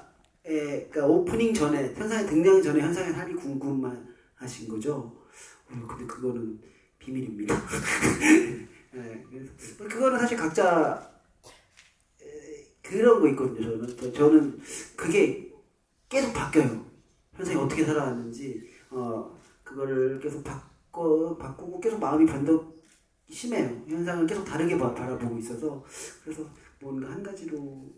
그러니까 오프닝 전에 현상의 등장 전에 현상의 삶이 궁금하신 거죠. 근데 그거는 비밀입니다. 네, 그래서 그거는 사실 각자 그런 거 있거든요. 저는 그게 계속 바뀌어요. 현상이 어떻게 살아왔는지 그거를 계속 바꾸고 계속 마음이 변덕 심해요. 현상을 계속 다르게 바라보고 있어서 그래서 뭔가 한 가지로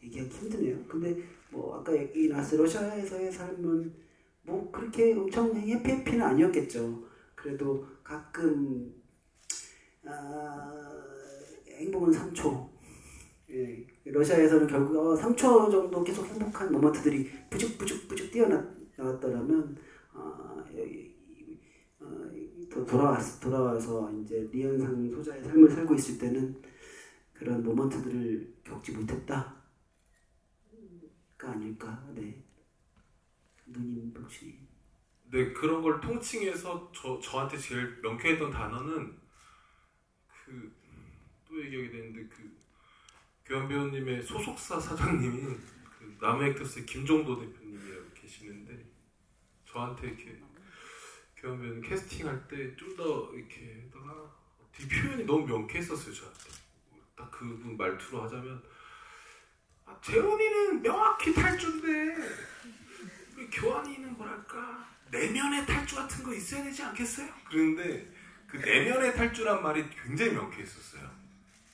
얘기하기 힘드네요. 근데 뭐 아까 얘기 나왔어요. 러시아에서의 삶은 뭐 그렇게 엄청 해피는 아니었겠죠. 그래도 가끔 행복은 3초. 예, 러시아에서는 결국 3초 정도 계속 행복한 모먼트들이 부죽부죽 뛰어나왔더라면 돌아와서 이제 리현상 소자의 삶을 살고 있을 때는 그런 모먼트들을 겪지 못했다가 아닐까. 네. 감독님 혹시? 네, 그런 걸 통칭해서 저한테 제일 명쾌했던 단어는 또 얘기하게 되는데 교환 배우님의 소속사 사장님이 남의 액터스의 김종도 대표님이라고 계시는데 저한테 이렇게 교환 배우님 캐스팅할 때 좀 더 이렇게 뒤 표현이 너무 명쾌했었어요. 저한테 딱 그분 말투로 하자면 재훈이는 명확히 탈주인데 교환이는 뭐랄까 내면의 탈주 같은 거 있어야 되지 않겠어요? 그런데 그 내면의 탈주란 말이 굉장히 명쾌했었어요.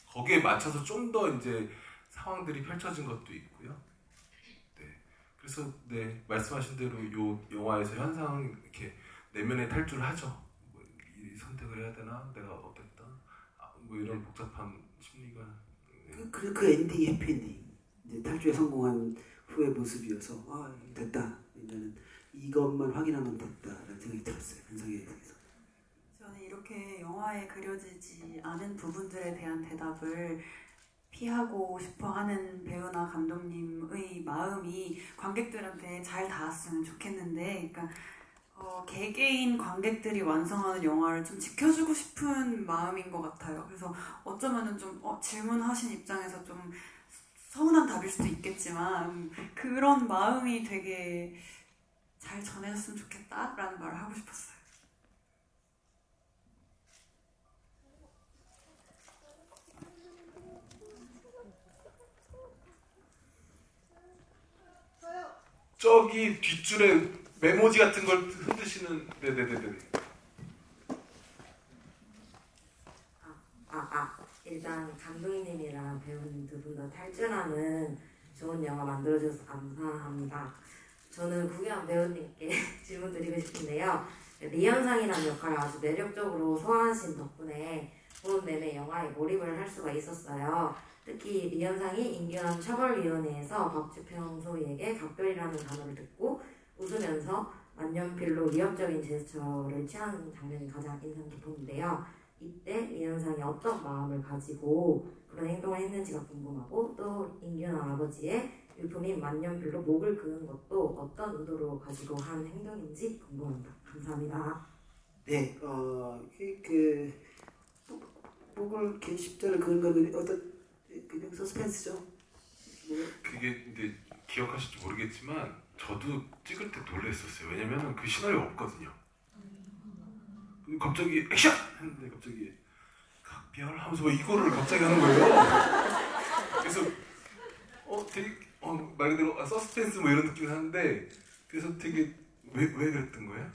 거기에 맞춰서 좀 더 이제 상황들이 펼쳐진 것도 있고요. 네, 그래서 네 말씀하신 대로 이 영화에서 현상은 이렇게 내면의 탈주를 하죠. 뭐, 이 선택을 해야 되나? 내가 어땠다? 뭐 이런 복잡한 심리가. 네. 그 엔딩이 해피엔딩. 이제 탈주에 성공한 후의 모습이어서 됐다. 나는 이것만 확인하면 됐다라는 생각이 들었어요. 현상에 대해서. 저는 이렇게 영화에 그려지지 않은 부분들에 대한 대답을 피하고 싶어하는 배우나 감독님의 마음이 관객들한테 잘 닿았으면 좋겠는데, 그러니까 개개인 관객들이 완성하는 영화를 좀 지켜주고 싶은 마음인 것 같아요. 그래서 어쩌면은 좀 질문하신 입장에서 좀 서운한 답일 수도 있겠지만 그런 마음이 되게 잘 전해졌으면 좋겠다라는 말을 하고 싶었어요. 저기 뒷줄에 메모지 같은 걸 흔드시는 네네네네. 일단 감독님이랑 배우님 두 분 다 탈주라는 좋은 영화 만들어주셔서 감사합니다. 저는 구경 배우님께 질문 드리고 싶은데요. 리현상이라는 역할을 아주 매력적으로 소화하신 덕분에 본 내내 영화에 몰입을 할 수가 있었어요. 특히 리현상이 임기현 처벌위원회에서 박주평 소위에게 각별이라는 단어를 듣고 웃으면서 만년필로 위협적인 제스처를 취하는 장면이 가장 인상 깊었는데요. 이때 리현상이 어떤 마음을 가지고 그런 행동을 했는지가 궁금하고, 또 임기현 아버지의 일품인 만년필로 목을 그은 것도 어떤 의도로 가지고 한 행동인지 궁금합니다. 감사합니다. 네, 목을 이렇게 십자를 그은 거는 어떤 그냥 서스펜스죠. 그게 근데 기억하실지 모르겠지만 저도 찍을 때 놀랐었어요. 왜냐면은 그 시나리오 없거든요. 갑자기 액션! 했는데 갑자기 각별 하면서 뭐 이거를 갑자기 하는 거예요. 그래서 되게 말 그대로 서스펜스 뭐 이런 느낌이 하는데, 그래서 되게 왜 그랬던 거예요?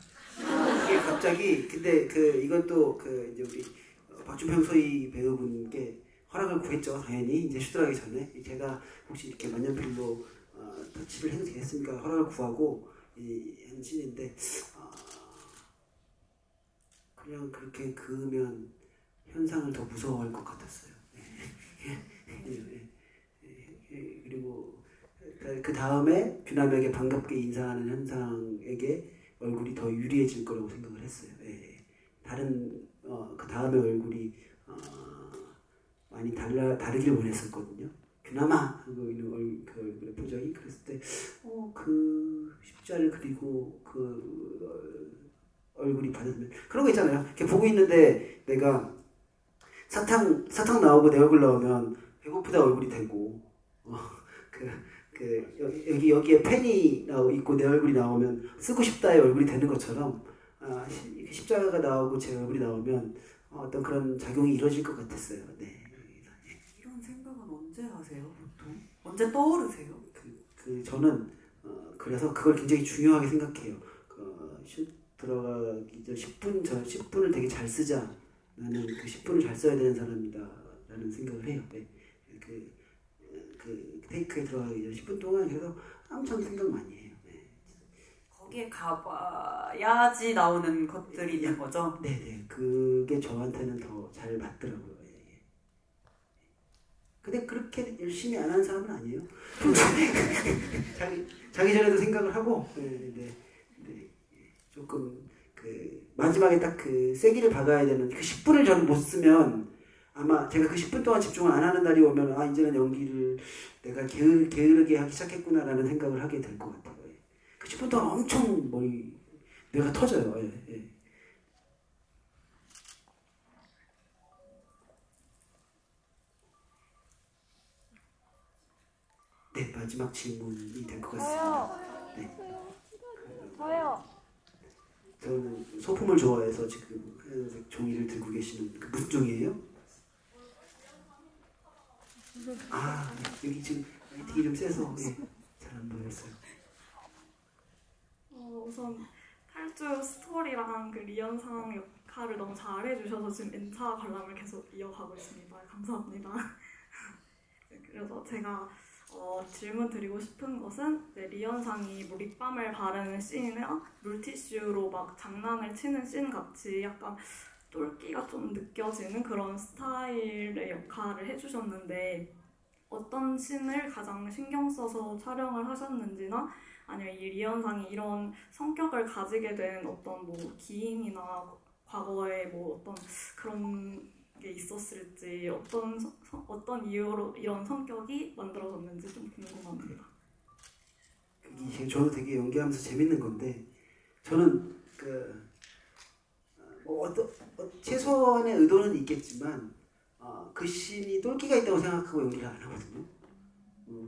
이게 갑자기 근데 이것도 이제 우리 박주평 소희 배우분께 허락을 구했죠. 당연히 이제 슈트하기 전에 제가 혹시 이렇게 만년필로 터치를 해도 되겠습니까? 허락을 구하고 한 씬인데 그냥 그렇게 그으면 현상을 더 무서워할 것 같았어요. 그리고 그 다음에 규남에게 반갑게 인사하는 현상에게 얼굴이 더 유리해질 거라고 생각을 했어요. 다른 그 다음에 얼굴이 많이 다르길 원했었거든요. 규남아 하고 있는 그 얼굴의 표정이. 그랬을 때 그 십자를 그리고 얼굴이 받으면 그런 거 있잖아요. 이렇게 보고 있는데 내가 사탕 나오고 내 얼굴 나오면 배고프다 얼굴이 되고 여기에 펜이 있고 내 얼굴이 나오면 쓰고 싶다의 얼굴이 되는 것처럼 십자가가 나오고 제 얼굴이 나오면 어떤 그런 작용이 이루어질 것 같았어요. 네. 이런 생각은 언제 하세요, 보통? 언제 떠오르세요? 저는 그래서 그걸 굉장히 중요하게 생각해요. 슛 들어가기 전 10분을 되게 잘 쓰자. 나는 그 10분을 잘 써야 되는 사람이다라는 생각을 해요. 네. 그 테이크에 들어가기 전 10분 동안 그래서 엄청 생각 많이 해요. 네. 거기에 가봐야지 나오는 것들이 있는 거죠? 네네. 그게 저한테는 더 잘 맞더라고요. 근데 그렇게 열심히 안 하는 사람은 아니에요. 자기 전에도 생각을 하고. 네. 조금 그 마지막에 딱 그 세기를 박아야 되는 그 10분을 저는 못 쓰면 아마 제가 그 10분 동안 집중을 안 하는 날이 오면 아 이제는 연기를 내가 게으르게 하기 시작했구나라는 생각을 하게 될 것 같아요. 예. 그 10분 동안 엄청 뇌가 터져요. 예, 예. 네, 마지막 질문이 될 것 같습니다. 네. 저요. 저는 소품을 좋아해서 지금 하얀색 종이를 들고 계시는 그 무슨 종이에요? 아, 네. 여기 지금 라이팅 이름 세서 예, 잘 안 보였어요. 우선 탈주 스토리랑 그 리언상 역할을 너무 잘해주셔서 지금 N차 관람을 계속 이어가고 있습니다. 감사합니다. 네, 그래서 제가 질문 드리고 싶은 것은 리언상이 뭐 립밤을 바르는 씬이나 물티슈로 막 장난을 치는 씬 같이 약간 똘끼가 좀 느껴지는 그런 스타일의 역할을 해주셨는데 어떤 씬을 가장 신경 써서 촬영을 하셨는지나 아니면 이 리언상이 이런 성격을 가지게 된 어떤 뭐 기인이나 과거에 뭐 어떤 그런 게 있었을지 어떤 이유로 이런 성격이 만들어졌는지 좀 궁금합니다. 이게 저도 되게 연기하면서 재밌는 건데 저는 최소한의 의도는 있겠지만 그 씬이 똘끼가 있다고 생각하고 연기를 안 하거든요.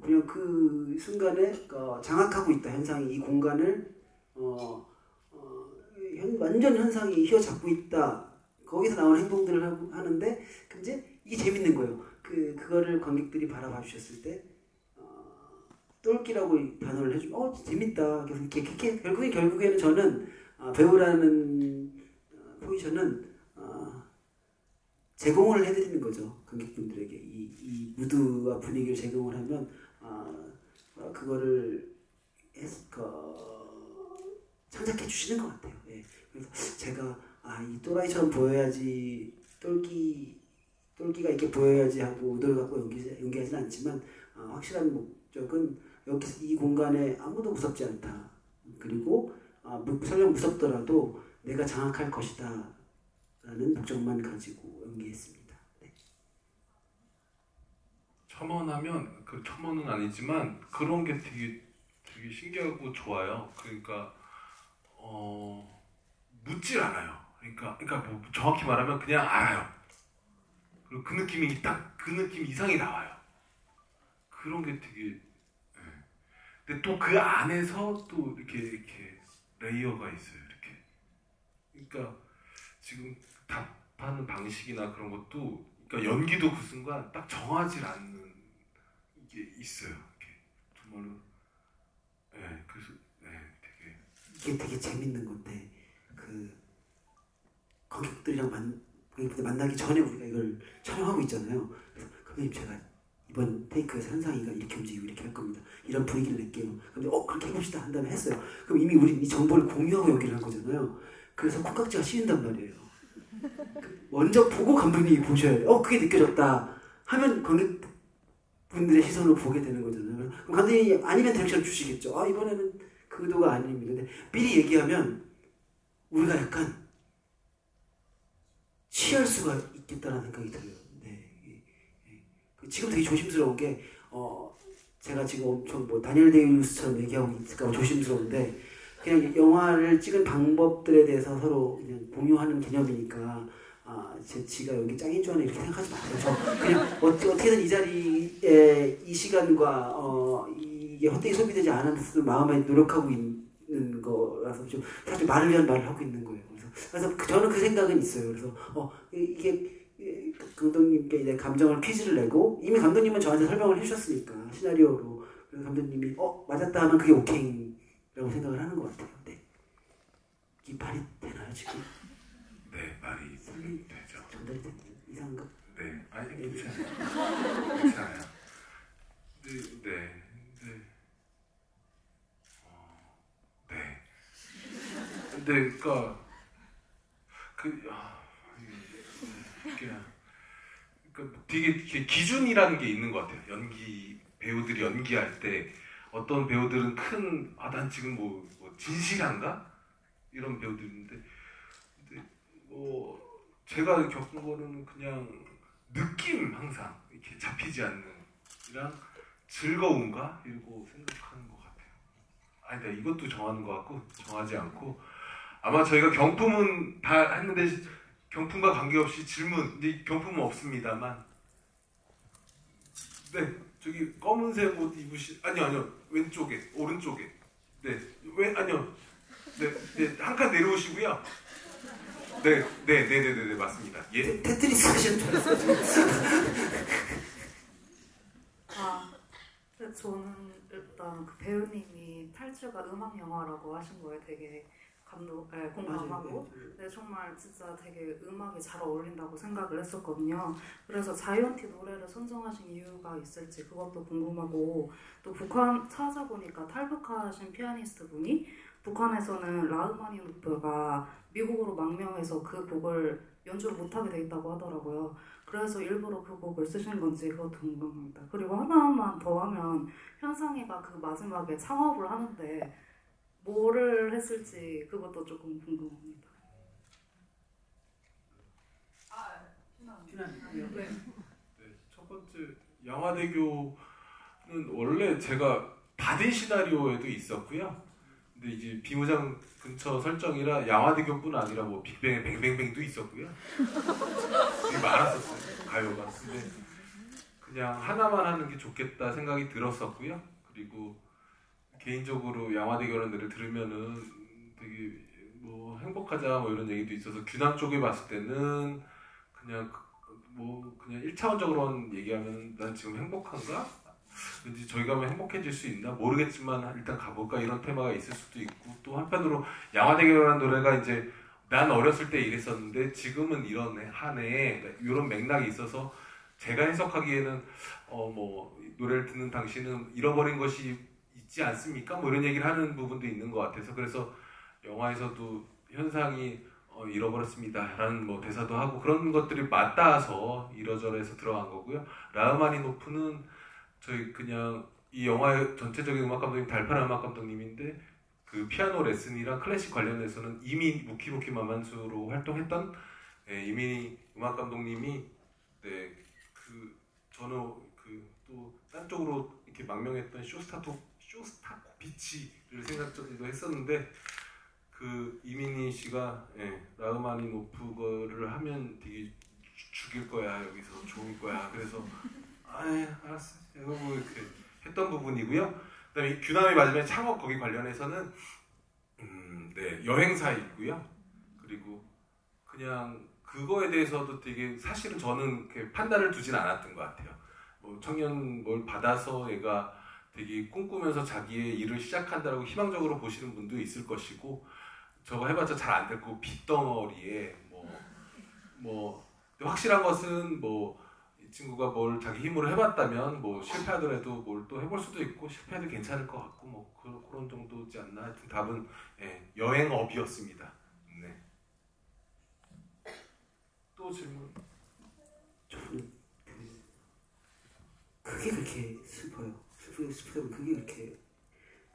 그냥 그 순간에 장악하고 있다 현상이 이 공간을 완전 현상이 휘어잡고 있다. 거기서 나오는 행동들을 하는데 이제 이게 재밌는 거예요. 그거를 관객들이 바라봐 주셨을 때 똘끼라고 단어를 해주면 재밌다. 그래서 이렇게 결국에는 저는 배우라는 포지션은 제공을 해드리는 거죠. 관객분들에게 이 무드와 분위기를 제공을 하면 그거를 창작해 주시는 것 같아요. 예. 그래서 제가 이 또라이처럼 보여야지 똘끼가 이렇게 보여야지 하고 의도를 갖고 연기하지는 않지만 확실한 목적은 여기서 이 공간에 아무도 무섭지 않다. 그리고 설령 무섭더라도 내가 장악할 것이다 라는 목적만 가지고 연기했습니다. 네. 첨언하면 첨언은 아니지만 그런 게 되게 신기하고 좋아요. 그러니까 묻질 않아요. 그러니까 뭐 정확히 말하면 그냥 알아요. 그리고 그 느낌이 딱 그 느낌 이상이 나와요. 그런 게 되게. 근데 또 그 안에서 또 이렇게 레이어가 있어요. 이렇게. 그러니까 지금 답하는 방식이나 그런 것도, 그러니까 연기도 그 순간 딱 정하지 않는 이게 있어요. 이렇게 정말로. 네, 그래서 이게 되게 재밌는 건데 관객들이랑 만나기 전에 우리가 이걸 촬영하고 있잖아요. 그래서 감독님 제가 이번 테이크에서 현상이가 이렇게 움직이고 이렇게 할 겁니다. 이런 분위기를 낼게요. 근데 그렇게 해봅시다 한 다음에 했어요. 그럼 이미 우리 이 정보를 공유하고 연기를 한 거잖아요. 그래서 콩깍지가 씌인단 말이에요. 먼저 보고 감독님이 보셔야 돼요. 그게 느껴졌다 하면 관객분들의 시선을 보게 되는 거잖아요. 그럼 감독님이 아니면 디렉션 주시겠죠. 이번에는 그 의도가 아닙니다. 근데 미리 얘기하면 우리가 약간 취할 수가 있겠다는 생각이 들어요. 네. 지금 되게 조심스러운 게 제가 지금 엄청 다니엘 데이루스처럼 얘기하고 있을까 봐 조심스러운데 그냥 영화를 찍은 방법들에 대해서 서로 그냥 공유하는 개념이니까 지가 여기 짱인 줄 아네 이렇게 생각하지 마세요. 저 그냥 어떻게든 이 자리에 이 시간과 이게 헛되이 소비되지 않은 마음에 노력하고 있는 거라서 좀 사실 말을 위한 말을 하고 있는 거예요. 그래서 저는 그 생각은 있어요. 그래서 이게 감독님께 이제 감정을 퀴즈를 내고 이미 감독님은 저한테 설명을 해주셨으니까 시나리오로 그래서 감독님이 맞았다 하면 그게 오케이라고 생각을 하는 것 같아요. 네. 이 말이 되나요 지금? 네, 말이 되죠. 전달이 되나요? 이상한가? 네, 아니 괜찮아요. 괜찮아요. 네. 근데 그러니까 되게 기준이라는 게 있는 것 같아요. 배우들이 연기할 때 어떤 배우들은 난 지금 뭐 진실한가? 이런 배우들인데, 근데 뭐 제가 겪은 거는 그냥 느낌 항상 이렇게 잡히지 않는 이랑 즐거움과 이러고 생각하는 것 같아요. 아니다, 이것도 정하는 것 같고 정하지 않고 아마 저희가 경품은 다 했는데 경품과 관계없이 질문, 이제 경품은 없습니다만, 네, 저기 검은색 옷 입으신, 아니요, 왼쪽에, 오른쪽에, 네, 아니요, 네, 한 칸 내려오시고요. 네, 맞습니다. 예. 테트리스 하시는 줄 알았어요. 근데 저는 일단 그 배우님이 탈주가 음악 영화라고 하신 거에 되게 공감하고, 네, 정말 진짜 되게 음악이 잘 어울린다고 생각을 했었거든요. 그래서 자이언티 노래를 선정하신 이유가 있을지 그것도 궁금하고, 또 북한 찾아보니까 탈북하신 피아니스트 분이 북한에서는 라흐마니노프가 미국으로 망명해서 그 곡을 연주를 못하게 돼 있다고 하더라고요. 그래서 일부러 그 곡을 쓰신 건지 그것도 궁금합니다. 그리고 하나만 더 하면 현상이가 그 마지막에 창업을 하는데 뭐를 했을지 그것도 조금 궁금합니다. 네, 첫 번째 양화대교는 원래 제가 받은 시나리오에도 있었고요. 근데 이제 비무장 근처 설정이라 양화대교뿐 아니라 뭐 빅뱅의 뱅뱅뱅도 있었고요. 되게 많았었어요, 가요가. 근데 그냥 하나만 하는 게 좋겠다 생각이 들었었고요. 그리고 개인적으로 양화대교라는 노래를 들으면은 되게 뭐 행복하자 뭐 이런 얘기도 있어서 규남 쪽에 봤을 때는 그냥 그냥 1차원적으로만 얘기하면 난 지금 행복한가? 왠지 저희 가면 행복해질 수 있나? 모르겠지만 일단 가볼까? 이런 테마가 있을 수도 있고, 또 한편으로 양화대교라는 노래가 이제 난 어렸을 때 이랬었는데 지금은 하네 이런 맥락이 있어서 제가 해석하기에는 뭐 노래를 듣는 당신은 잃어버린 것이 있지 않습니까? 뭐 이런 얘기를 하는 부분도 있는 것 같아서, 그래서 영화에서도 현상이 잃어버렸습니다 라는 뭐 대사도 하고 그런 것들이 맞닿아서 이러저러해서 들어간 거고요. 라흐마니노프는 저희 그냥 이 영화의 전체적인 음악 감독님 달파라 음악 감독님인데, 그 피아노 레슨이랑 클래식 관련해서는 이미 무키무키 마만수로 활동했던 이민희 음악 감독님이, 네, 저는 또 딴 쪽으로 이렇게 망명했던 쇼스타코비치를 생각도 했었는데, 그 이민희 씨가 라흐마니노프 거를 하면 되게 죽일 거야, 여기서 좋을 거야. 그래서 알았어, 이거 뭐 이렇게 했던 부분이고요. 그다음에 규남의 마지막에 창업 거기 관련해서는 네, 여행사 있고요. 그리고 그냥 그거에 대해서도 되게 사실은 저는 판단을 두진 않았던 것 같아요. 뭐 청년 뭘 받아서 얘가 되게 꿈꾸면서 자기의 일을 시작한다라고 희망적으로 보시는 분도 있을 것이고, 저거 해봤자 잘 안 될 거고 빚덩어리에 뭐 확실한 것은 뭐 이 친구가 뭘 자기 힘으로 해봤다면 뭐 실패하더라도 뭘 또 해볼 수도 있고 실패해도 괜찮을 것 같고 뭐 그런 정도지 않나. 하여튼 답은 여행업이었습니다. 네. 또 질문? 저는 그게 그렇게 슬퍼요. 슬프다면 그게 그렇게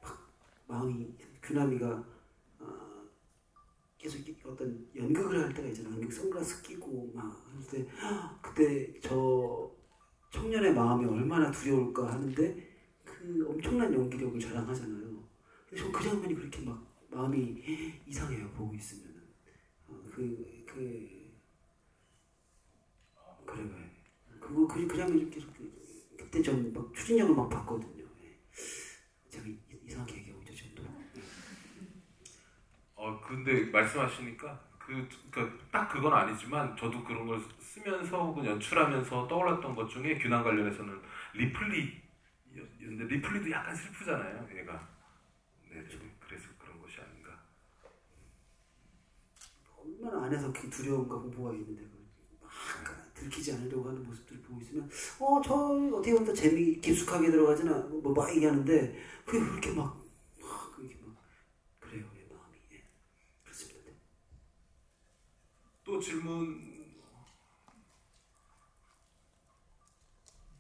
막 마음이, 규남이가 계속 어떤 연극을 할 때가 있잖아. 연극 선글라스 끼고 막 하는데, 그때 저 청년의 마음이 얼마나 두려울까 하는데 그 엄청난 연기력을 자랑하잖아요. 근데 저 그 장면이 그렇게 막 마음이 이상해요, 보고 있으면은. 그 장면이 계속 그때 전 막 추진력을 막 봤거든요. 제가 이상하게 얘기하고 있죠, 지금도. 근데 말씀하시니까 딱 그건 아니지만 저도 그런 걸 쓰면서 혹은 연출하면서 떠올랐던 것 중에 규남 관련해서는 리플리였는데, 리플리도 약간 슬프잖아요, 얘가. 네, 그래서 그런 것이 아닌가. 얼마나 안에서 그 두려움과 공포가 있는데 막 들키지 않으려고 하는 모습들을 보고 있으면 저 어떻게 보면 재미 깊숙하게 들어가지나 뭐 막 얘기하는데 그게 그렇게 막 그래요, 내 마음이. 그렇습니다. 또 질문.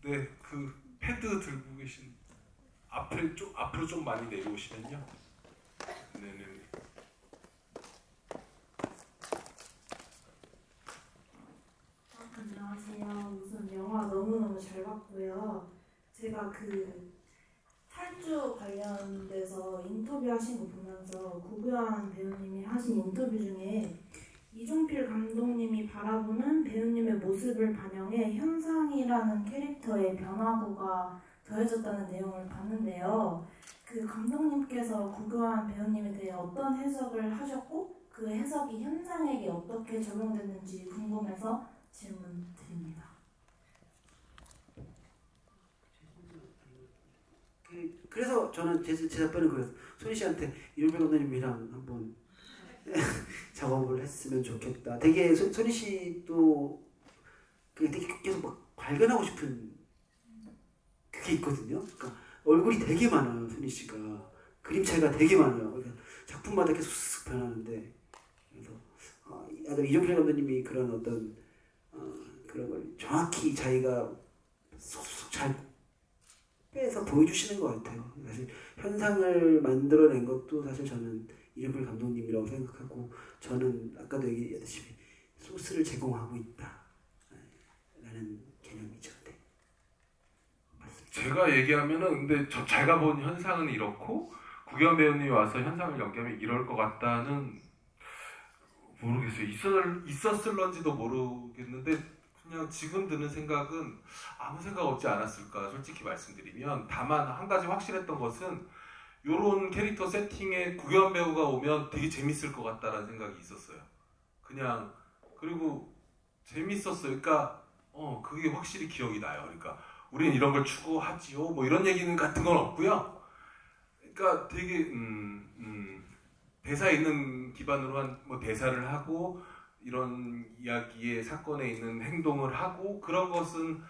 네, 그 패드 들고 계신 앞으로 좀 많이 내려오시면요. 네네. 너무 잘 봤고요. 제가 그 탈주 관련돼서 인터뷰하신 거 보면서 구구현 배우님이 하신 인터뷰 중에 이종필 감독님이 바라보는 배우님의 모습을 반영해 현상이라는 캐릭터의 변화구가 더해졌다는 내용을 봤는데요. 그 감독님께서 구구현 배우님에 대해 어떤 해석을 하셨고 그 해석이 현상에게 어떻게 적용됐는지 궁금해서 질문 드립니다. 그래서 저는 제 답변은 그래서 손희 씨한테 이종필 감독님이랑 한번 작업을 했으면 좋겠다. 되게 손희 씨도 되게 계속 막 발견하고 싶은 그게 있거든요. 그러니까 얼굴이 되게 많아요. 손희 씨가 그림 차이가 되게 많아요. 그러니까 작품마다 계속 쓱 변하는데 그래서 이종필 감독님이 그런 어떤 그런 걸 정확히 자기가 쏙쏙 잘 빼서 보여주시는 것 같아요. 사실 현상을 만들어낸 것도 사실 저는 이종필 감독님이라고 생각하고 저는 아까도 얘기했듯이 소스를 제공하고 있다 라는 개념이죠. 네. 제가 얘기하면은 근데 제가 본 현상은 이렇고 구기현 배우님이 와서 현상을 연기하면 이럴 것 같다는 모르겠어요. 있었을런지도 모르겠는데 그냥 지금 드는 생각은 아무 생각 없지 않았을까 솔직히 말씀드리면 다만 한 가지 확실했던 것은 요런 캐릭터 세팅에 구기현 배우가 오면 되게 재밌을 것 같다라는 생각이 있었어요. 그냥 그리고 재밌었어요. 그러니까 그게 확실히 기억이 나요. 그러니까 우리는 이런 걸 추구하지요. 뭐 이런 얘기는 같은 건 없고요. 그러니까 되게 대사에 있는 기반으로 한 뭐 대사를 하고 이런 이야기의 사건에 있는 행동을 하고 그런 것은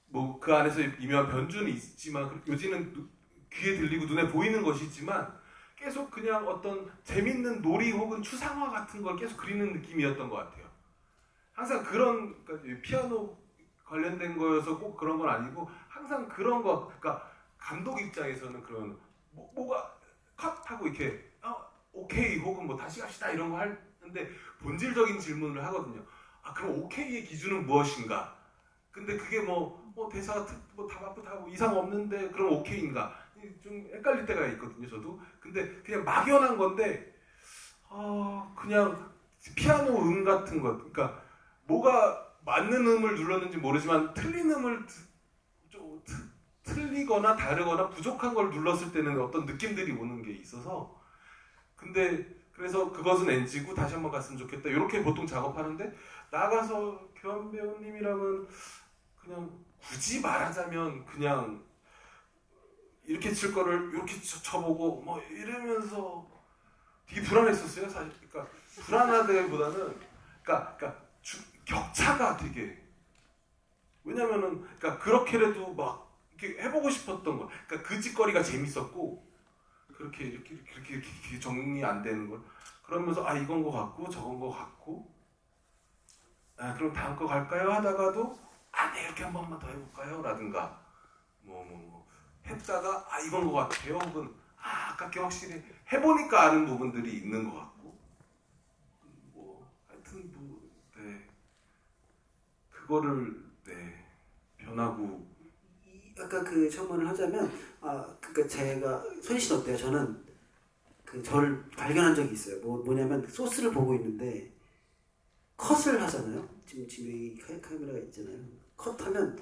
뭐 그 안에서 미묘한 변주는 있지만 요지는 귀에 들리고 눈에 보이는 것이지만 계속 그냥 어떤 재밌는 놀이 혹은 추상화 같은 걸 계속 그리는 느낌이었던 것 같아요. 항상 그런 그러니까 피아노 관련된 거여서 꼭 그런 건 아니고 항상 그런 거 그러니까 감독 입장에서는 그런 뭐가 컷하고 이렇게 오케이 혹은 뭐 다시 갑시다 이런 거 하는데 본질적인 질문을 하거든요. 그럼 오케이의 기준은 무엇인가? 근데 그게 대사가 뭐 다 바쁘다고 이상 없는데 그럼 오케이인가? 좀 헷갈릴 때가 있거든요. 저도. 근데 그냥 막연한 건데 그냥 피아노 음 같은 것. 그러니까 뭐가 맞는 음을 눌렀는지 모르지만 틀린 음을 좀 틀리거나 다르거나 부족한 걸 눌렀을 때는 어떤 느낌들이 오는 게 있어서 근데 그래서 그것은 NG고 다시 한번 갔으면 좋겠다 이렇게 보통 작업하는데 나가서 교환 배우님이랑은 그냥 굳이 말하자면 그냥 이렇게 칠 거를 이렇게 쳐보고 뭐 이러면서 되게 불안했었어요. 사실 그러니까 불안하다기보다는 그러니까 격차가 되게 왜냐면은 그러니까 그렇게라도 막 이렇게 해보고 싶었던 거. 그러니까 그 짓거리가 재밌었고 그렇게 이렇게 정리 안 되는 걸 그러면서 이건 거 같고 저건 거 같고 그럼 다음 거 갈까요 하다가도 네 이렇게 한 번만 더 해볼까요 라든가 뭐 했다가 이건 거 같아요 혹은 아깝게 확실히 해보니까 아는 부분들이 있는 것 같고 뭐 하여튼 네 그거를 변하고 아까 그 첨언을 하자면 그러니까 제가 손희 씨는 어때요? 저는 저를 발견한 적이 있어요. 뭐냐면 소스를 보고 있는데 컷을 하잖아요. 지금 여기 카메라가 있잖아요. 컷하면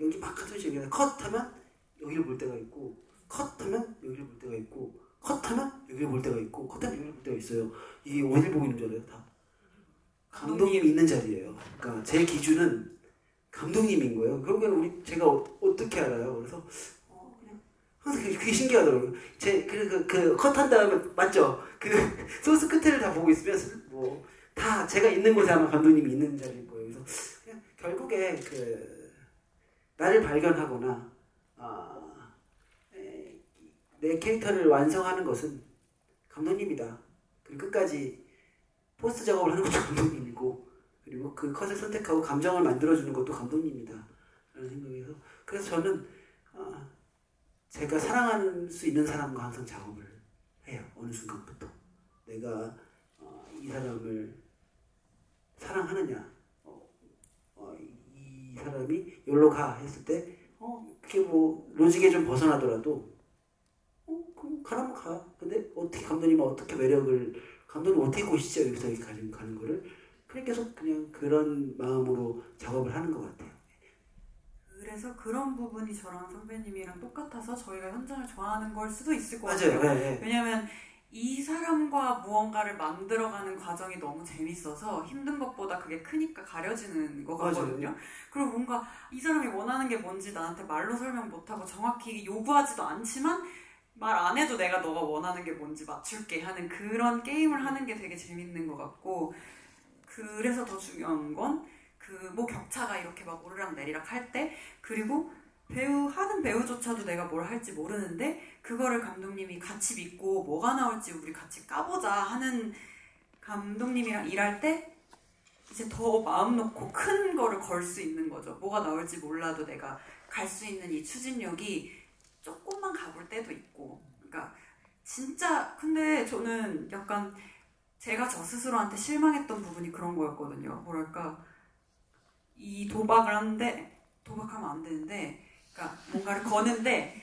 여기 막 하듯이 컷하면 여기를 볼 때가 있고 컷하면 여기를 볼 때가 있고 컷하면 여기를 볼 때가 있고 컷하면 여기를 볼 때가 있어요. 이게 어딜 보고 있는 줄 알아요? 다 감독님이 있는 자리예요. 그러니까 제 기준은 감독님인 거예요. 그러면 제가 어떻게 알아요? 그래서 그냥 항상 그게 신기하더라고요. 그 컷한 다음에 맞죠? 그 소스 끝을 다 보고 있으면 뭐 다 제가 있는 곳에 아마 감독님이 있는 자리일 거예요. 그래서 그냥 결국에 나를 발견하거나 내 캐릭터를 완성하는 것은 감독님이다. 그리고 끝까지 포스트 작업을 하는 것도 감독님이고 그리고 그 컷을 선택하고 감정을 만들어주는 것도 감독님이다 라는 생각에서 그래서 저는 제가 사랑할 수 있는 사람과 항상 작업을 해요. 어느 순간부터 내가 이 사람을 사랑하느냐 이 사람이 여기로 가 했을 때 그게 뭐 로직에 좀 벗어나더라도 그럼 가라면 가. 근데 어떻게 감독님은 어떻게 감독님 어떻게 꼬시죠 여기서 여기 가는 거를 그냥 계속 그냥 그런 마음으로 작업을 하는 것 같아요. 그래서 그런 부분이 저랑 선배님이랑 똑같아서 저희가 현장을 좋아하는 걸 수도 있을 것 맞아요. 같아요. 네. 왜냐면 이 사람과 무언가를 만들어가는 과정이 너무 재밌어서 힘든 것보다 그게 크니까 가려지는 것 같거든요. 그리고 뭔가 이 사람이 원하는 게 뭔지 나한테 말로 설명 못하고 정확히 요구하지도 않지만 말 안 해도 내가 너가 원하는 게 뭔지 맞출게 하는 그런 게임을 하는 게 되게 재밌는 것 같고, 그래서 더 중요한 건 그 뭐 격차가 이렇게 막 오르락 내리락 할 때, 그리고 하는 배우조차도 내가 뭘 할지 모르는데 그거를 감독님이 같이 믿고 뭐가 나올지 우리 같이 까보자 하는 감독님이랑 일할 때 이제 더 마음 놓고 큰 거를 걸 수 있는 거죠. 뭐가 나올지 몰라도 내가 갈 수 있는 이 추진력이 조금만 가볼 때도 있고. 그러니까 진짜 근데 저는 약간 제가 저 스스로한테 실망했던 부분이 그런 거였거든요. 뭐랄까, 이 도박을 하는데 도박하면 안 되는데, 그러니까 뭔가를 거는데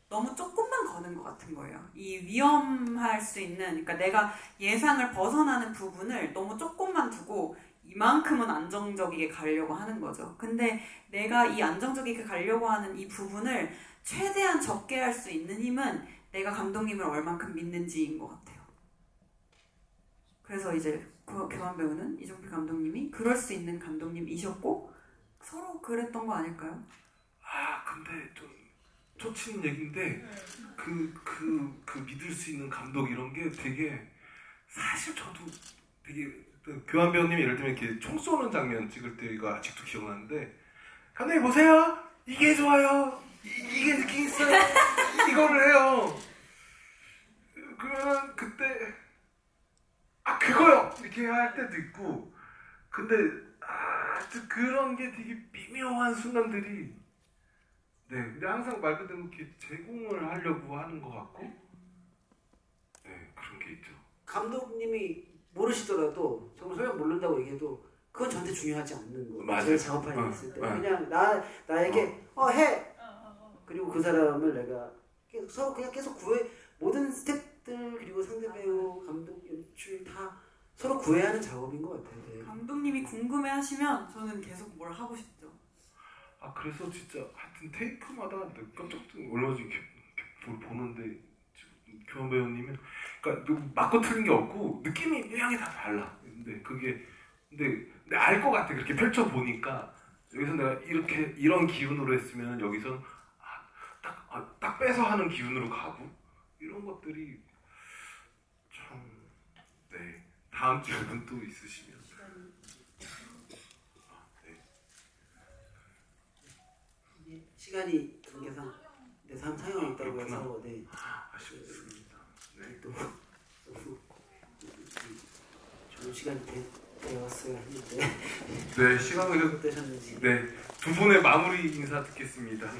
너무 조금만 거는 것 같은 거예요. 이 위험할 수 있는, 그러니까 내가 예상을 벗어나는 부분을 너무 조금만 두고 이만큼은 안정적이게 가려고 하는 거죠. 근데 내가 이 안정적이게 가려고 하는 이 부분을 최대한 적게 할 수 있는 힘은 내가 감독님을 얼만큼 믿는지인 것 같아요. 그래서 이제 교환 배우는 이종필 감독님이 그럴 수 있는 감독님이셨고 서로 그랬던 거 아닐까요? 근데 좀 초치는 얘기인데 그 믿을 수 있는 감독 이런 게 되게, 사실 저도 되게 교환 배우님이 예를 들면 이렇게 총 쏘는 장면 찍을 때가 아직도 기억나는데, 감독님 보세요, 이게 좋아요, 이게 느낌 있어요, 이거를 해요. 그러면 그때 그거요 이렇게 할 때도 있고, 근데 그런 게 되게 미묘한 순간들이, 근데 항상 말 그대로 이렇게 제공을 하려고 하는 것 같고, 그런 게 있죠. 감독님이 모르시더라도 정말 설명 모른다고 얘기해도 그건 저한테 중요하지 않는 거예요. 맞아요. 제가 작업하는 데 있을 때 그냥 나에게 해. 그리고 그 사람을 내가 서로 그냥 계속 모든 스태프들 그리고 상대 배우, 감독, 연출 다 서로 구해야 하는 작업인 것 같아요. 네. 감독님이 궁금해하시면 저는 계속 뭘 하고 싶죠. 그래서 진짜 하여튼 테이크마다 깜짝 얼마 전에 보는데 교환 배우님은 그러니까 맞고 틀린 게 없고 느낌이 유형이 다 달라. 근데 알 것 같아. 그렇게 펼쳐 보니까 여기서 내가 이런 기운으로 했으면 여기서 딱 빼서 하는 기운으로 가고, 이런 것들이 참. 다음 질문 또 있으시면. 시간이 관계상 상영이 있다고 해서 아쉽습니다. 또 좋은 시간이 되었어야 했는데. 시간이 어떠셨는지. 두 분의 마무리 인사 듣겠습니다.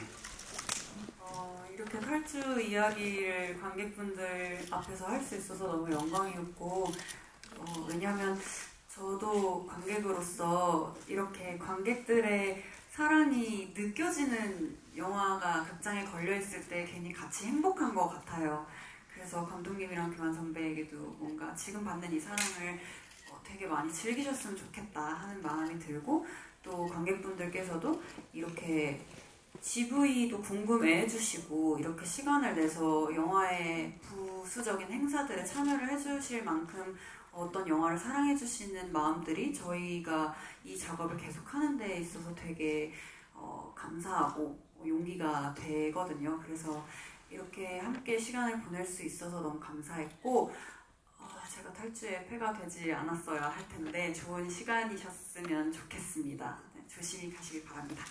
이렇게 탈주 이야기를 관객분들 앞에서 할 수 있어서 너무 영광이었고, 왜냐하면 저도 관객으로서 이렇게 관객들의 사랑이 느껴지는 영화가 극장에 걸려있을 때 괜히 같이 행복한 것 같아요. 그래서 감독님이랑 교환 선배에게도 뭔가 지금 받는 이 사랑을 되게 많이 즐기셨으면 좋겠다 하는 마음이 들고, 또 관객분들께서도 이렇게 GV도 궁금해 해주시고 이렇게 시간을 내서 영화의 부수적인 행사들에 참여를 해주실 만큼 어떤 영화를 사랑해주시는 마음들이 저희가 이 작업을 계속하는 데 있어서 되게 감사하고 용기가 되거든요. 그래서 이렇게 함께 시간을 보낼 수 있어서 너무 감사했고, 제가 탈주에 패가 되지 않았어야 할 텐데 좋은 시간이셨으면 좋겠습니다. 조심히 가시길 바랍니다.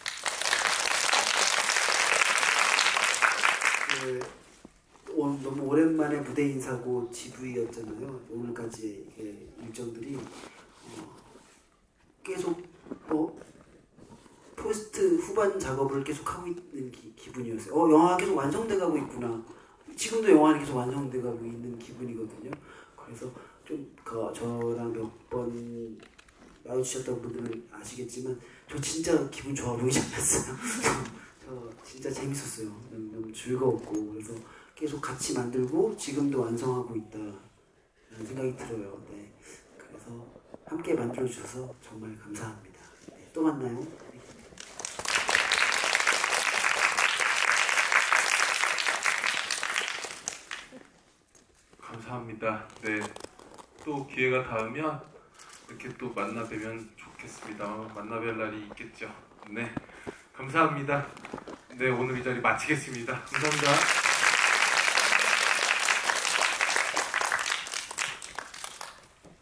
너무 오랜만에 무대 인사고 GV였잖아요. 오늘까지 일정들이 계속 포스트 후반 작업을 계속 하고 있는 기분이었어요. 영화가 계속 완성돼가고 있구나. 지금도 영화는 계속 완성돼가고 있는 기분이거든요. 그래서 좀 저랑 몇 번 마주치셨던 분들은 아시겠지만 저 진짜 기분 좋아 보이지 않았어요. 저 진짜 재밌었어요. 너무 즐거웠고 그래서 계속 같이 만들고 지금도 완성하고 있다라는 생각이 들어요. 네. 그래서 함께 만들어주셔서 정말 감사합니다. 네, 또 만나요. 네. 감사합니다. 네, 또 기회가 닿으면 이렇게 또 만나 뵈면 좋겠습니다. 만나 뵐 날이 있겠죠. 네, 감사합니다. 네, 오늘 이 자리 마치겠습니다. 감사합니다.